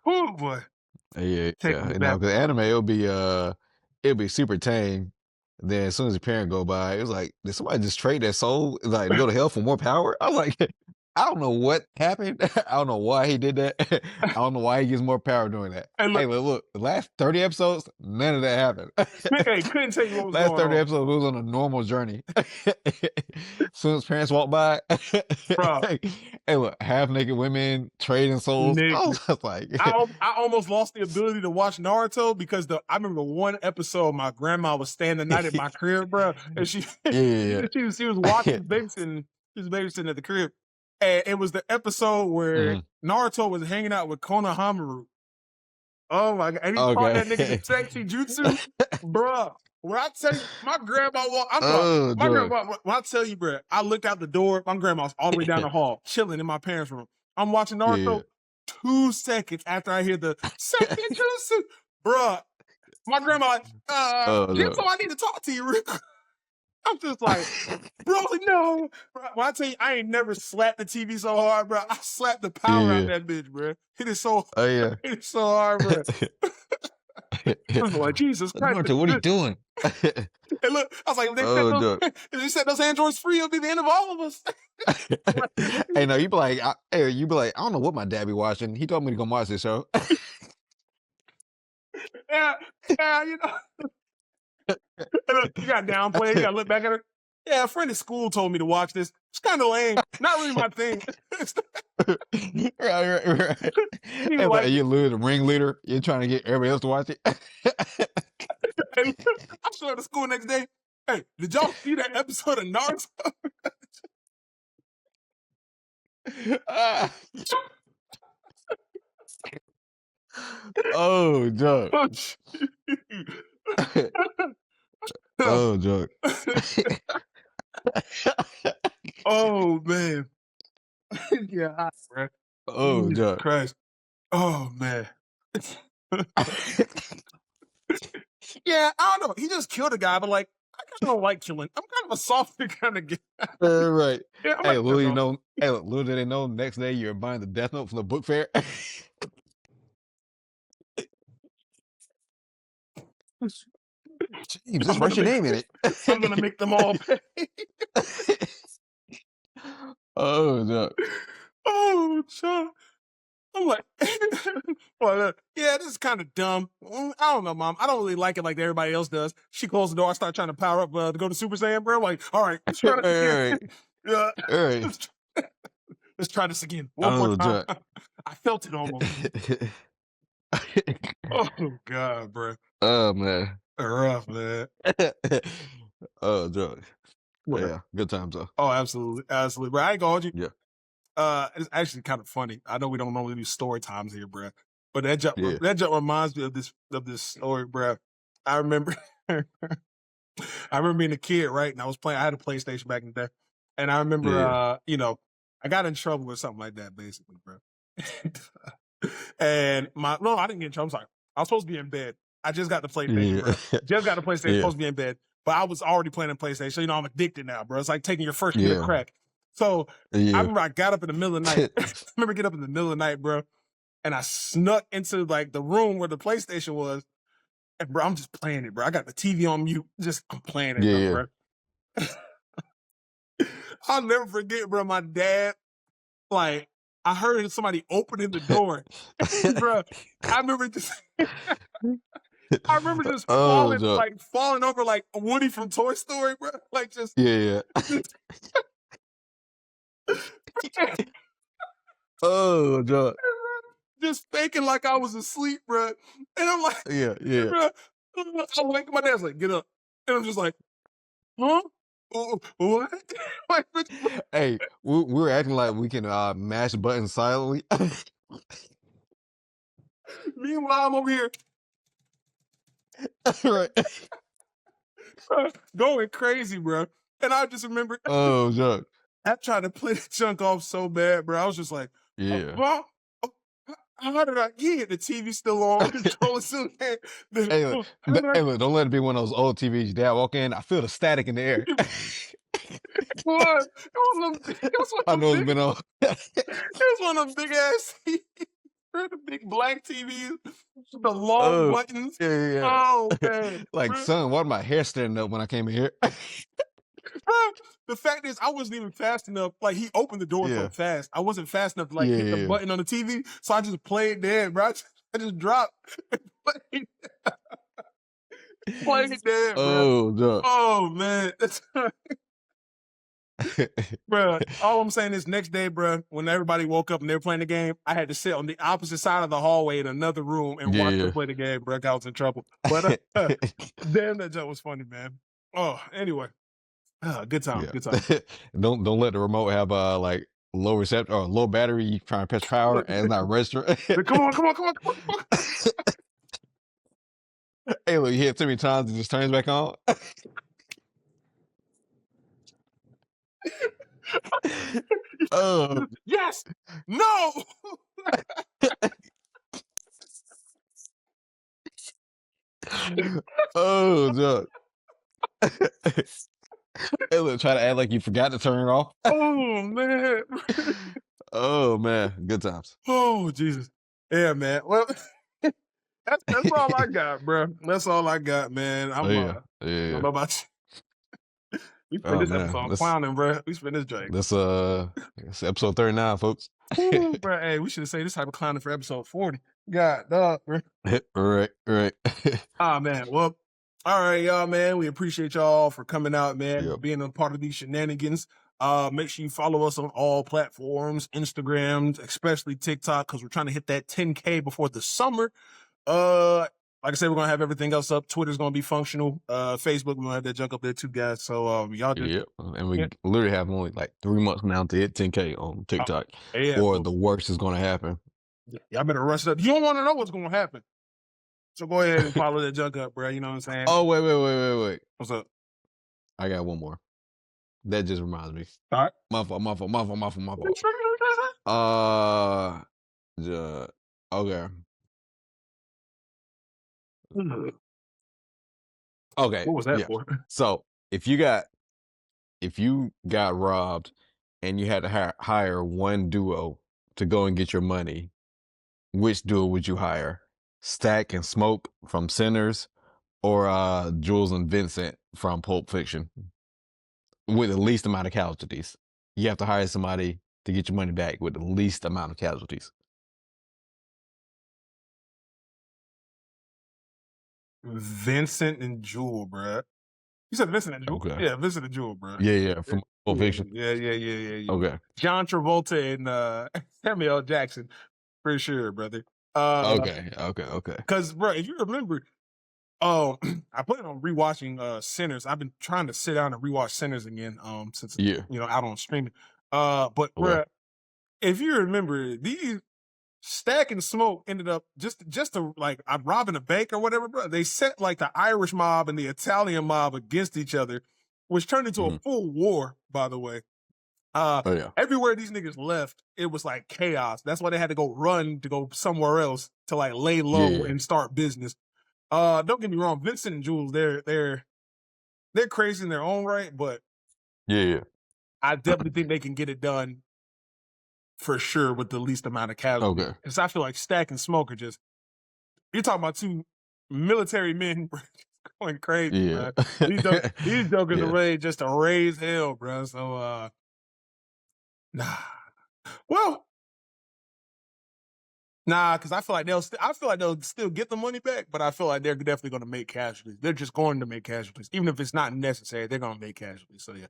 Oh boy, Yeah, taking yeah. me You back. know, because anime it'll be super tame. Then as soon as your parent go by, it was like, did somebody just trade their soul like to go to hell for more power? I was like, I don't know what happened. I don't know why he did that. I don't know why he gets more power doing that. And Hey, look, look, the last 30 episodes, none of that happened. hey, couldn't tell you what was Last going 30 on, episodes we was on a normal journey. Soon as parents walked by, bro. hey, look, half naked women trading souls. I Nigga. was just like, I almost lost the ability to watch Naruto because I remember one episode my grandma was staying the night at my crib, bro, and she yeah, she was watching babysitting. She was babysitting at the crib, and it was the episode where Mhm. Naruto was hanging out with Konohamaru. Oh my god! And he taught that nigga the Okay. sexy jutsu, bruh. When I tell you, my grandma, I'm talking, Oh, my joy. grandma. When I tell you, bruh, I looked out the door. My grandma's all the way down the hall, chilling in my parents' room. I'm watching Yeah. Naruto. 2 seconds after I hear the sexy jutsu, bruh, my grandma like, Oh, Jim, no. so I need to talk to you real quick. I'm just like, bro, no. Bro, when I tell you, I ain't never slapped the TV so hard, bro. I slapped the power out Yeah. that bitch, bro. Hit it so, Oh, yeah. hit it so hard, bro. I was like, Jesus Christ. Naruto, what are you doing? And look, I was like, Oh, no. if they set those androids free, it'll be the end of all of us. Hey, no, you be like, I don't know what my dad be watching. He told me to go watch this show. Yeah, yeah, you know. And look, you got downplay, you got to look back at her. Yeah, a friend at school told me to watch this. It's kind of lame. Not really my thing. Right. He Hey, was like, like, you lose the ringleader. You're trying to get everybody else to watch it. and I showed up to school next day. Hey, did y'all see that episode of Naruto? Ah. Oh, joke. Oh, shoot. Oh, joke. Oh, man. Yeah, bro. Oh, Jesus joke. Christ. Oh, man. Yeah, I don't know. He just killed a guy, but like, I kind of don't like killing. I'm kind of a softer kind of guy. Right. Yeah, I'm Hey, like, little you know. Hey, little did they know. Next day you're buying the Death Note from the book fair. James, just write your name in I'm gonna it. make them all pay. Oh, no. Oh, Chuck. I'm like, well, yeah, this is kind of dumb. I don't know, Mom. I don't really like it like everybody else does. She closed the door. I start trying to power up to go to Super Saiyan, bro. I'm like, all right, let's try this again. All Yeah, right. let's try this again. One more Oh, time. Jack. I felt it almost. Oh God, bro. Oh, man. Rough, man. Oh, Jack. What? Yeah, good times, though. Oh, absolutely, absolutely, bro. I ain't gonna hold you. Yeah. It's actually kind of funny. I know we don't normally do story times here, bro, but that Yeah. jump reminds me of this story, bro. I remember, I remember being a kid, right? And I was playing. I had a PlayStation back in the day, and I remember, Yeah. I got in trouble or something like that, basically, bro. And no, I didn't get in trouble. I'm sorry. I was supposed to be in bed. I just got the PlayStation, bro. Yeah. Just got the PlayStation. Yeah. Supposed to be in bed, but I was already playing a PlayStation. So I'm addicted now, bro. It's like taking your first hit of Yeah. crack. So I Yeah. remember I got up in the middle of the night. I remember getting up in the middle of the night, bro, and I snuck into like the room where the PlayStation was. And bro, I'm just playing it, bro. I got the TV on mute. I'm playing it, Yeah. bro. I'll never forget, bro. My dad, like, I heard somebody opening the door, bro. I remember just, Oh, Jack. falling over like Woody from Toy Story, bro. Like just, Yeah. Oh, Jack. just thinking like I was asleep, bro. And I'm like, Yeah. bro, I'm like, my dad's like, get up, and I'm just like, huh? What? Like, Hey, we were acting like we can mash buttons silently. meanwhile, I'm over here Right. going crazy, bro. And I just remember Oh, Jack. I tried to play the chunk off so bad, bro. I was just like, Yeah. Mom, how did I get it? The TV still on, controller still there. Hey, look, don't let it be one of those old TVs. Your dad walk in, I feel the static in the air. It was one I of know them it's been on. it was one of them big ass TVs, the big black TVs, the long buttons. Yeah. Oh man, Like, bro, son, why my hair standing up when I came in here? bro, the fact is, I wasn't even fast enough. Like he opened the door so Yeah. fast, I wasn't fast enough to like Yeah, hit the yeah. button on the TV. So I just played dead, bro. I just dropped, played, played dead, bro. Oh, no. Oh man, bro. All I'm saying is, next day, bro, when everybody woke up and they were playing the game, I had to sit on the opposite side of the hallway in another room and watch them Yeah, play the game, bro. I was in trouble, but damn, that joke was funny, man. Oh, anyway, good time, yeah. good time. Don't let the remote have like low reception or low battery. You trying to press power Look, and it's not registering. come on, come on, come on, come on. Hey, look, you hit too many times, it just turns back on. Oh, Yes, no. oh, no. Hey, look, try to act like you forgot to turn it off. Oh man. Oh man, good times. Oh Jesus. Yeah, man. Well, that's all I got, bro. That's all I got, man. Oh I'm yeah, yeah, I don't yeah. know about you. We spent Oh this man, episode clowning, bro. We spent this drink. that's episode 39, folks. Ooh, bro. Hey, we should have said this type of clowning for episode 40. God, dog, bro. Right, right. Ah, man. Well, all right, y'all, man. We appreciate y'all for coming out, man, Yep. being a part of these shenanigans. Make sure you follow us on all platforms, Instagram, especially TikTok, because we're trying to hit that 10K before the summer. Like I said, we're gonna have everything else up. Twitter's gonna be functional. Facebook, we're gonna have that junk up there too, guys. So y'all just Yep. And we yeah, literally have only like 3 months now to hit 10K on uh, TikTok, yeah, or so the worst is gonna happen. y'all better rush it up. You don't want to know what's gonna happen, so go ahead and follow that junk up, bro. You know what I'm saying? Oh, wait. What's up? I got one more. That just reminds me. All right. My fault. Uh, ja- okay. What Okay. was that Yeah. for? So if you got robbed and you had to hire one duo to go and get your money, which duo would you hire? Stack and Smoke from Sinners, or Jules and Vincent from Pulp Fiction, with the least amount of casualties? You have to hire somebody to get your money back with the least amount of casualties. Vincent and Jewel, bro. You said Vincent and Jewel? Okay. Yeah, Vincent and Jewel, bro. Yeah, from Pulp Yeah, Fiction. yeah. Okay. John Travolta and Samuel L. Jackson, for sure, brother. Okay. Because, bro, if you remember, I plan on rewatching Sinners. I've been trying to sit down and rewatch Sinners again, since it's Yeah. out on streaming. But Okay. bro, if you remember, these Stack and Smoke ended up just to like I'm robbing a bank or whatever, bro. They set like the Irish mob and the Italian mob against each other, which turned into a Mhm. full war, by the way. Oh yeah. Everywhere these niggas left, it was like chaos. That's why they had to go somewhere else to like lay low Yeah. and start business. Don't get me wrong, Vincent and Jules, they're crazy in their own right, but Yeah. I definitely think they can get it done for sure with the least amount of casualties. Okay. Because I feel like Stack and Smoke are just you're talking about two military men going crazy, Yeah. bro. These jokers are Yeah. ready just to raise hell, bro. So nah. Well, nah, because I feel like they'll still get the money back, but I feel like they're definitely going to make casualties. They're just going to make casualties, even if it's not necessary. They're going to make casualties. So yeah.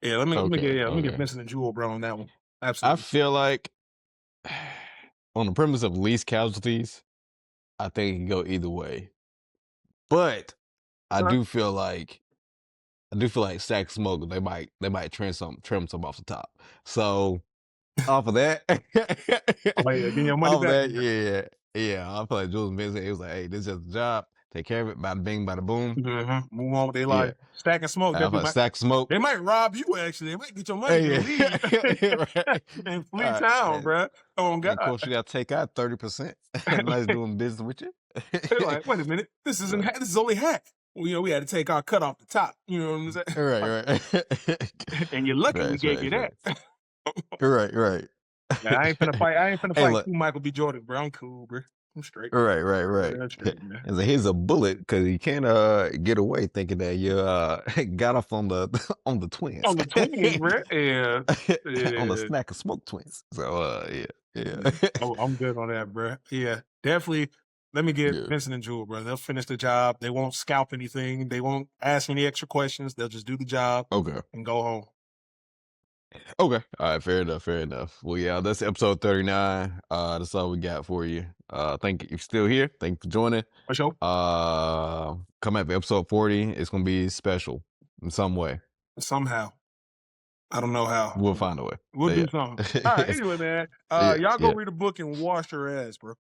Let me get Vincent and Jewel, bro, on that one. I Absolutely. feel like on the premise of least casualties, I think it can go either way. But I Right. do feel like Stack Smoke, they might trim some off the top. So off of that, Oh, yeah, getting your money off of back. that, yeah. I feel like Jules Vincent, he was like, hey, this is just a job. Take care of it. Bada bing, bada boom. Mm-hmm. Move on with their Yeah. life. Stack and Smoke. I feel like Stack Smoke. They might rob you, actually. They might get your money and leave. Right. And flee All right. town, bro. Oh, And God. of course, you got to take out 30%. Nice doing business with you. They're like, wait a minute. This is only half. Well, we had to take our cut off the top. You know what I'm saying? Right. And you're lucky we gave you that. Right. Man, I ain't finna fight. I ain't finna Hey, fight look. Michael B. Jordan, bro. I'm cool, bro. I'm straight. Right. That's straight, man. And so here's a bullet because you can't get away thinking that you got off on the on the twins. On the twins, man. Yeah. On the Yeah. snack of smoke twins. So yeah. Oh, I'm good on that, bro. Yeah, definitely. Let me get Yeah. Vincent and Jewel, bro. They'll finish the job. They won't scalp anything. They won't ask any extra questions. They'll just do the job Okay. and go home. Okay. All right, fair enough. Well, yeah, that's episode 39. That's all we got for you. Thank you. If you're still here, thank you for joining. For sure. Come at episode 40. It's gonna be special in some way. Somehow. I don't know how. We'll find a way. We'll But do yeah. something. All right. Anyway, man. Yeah, Y'all go yeah. read a book and wash your ass, bro.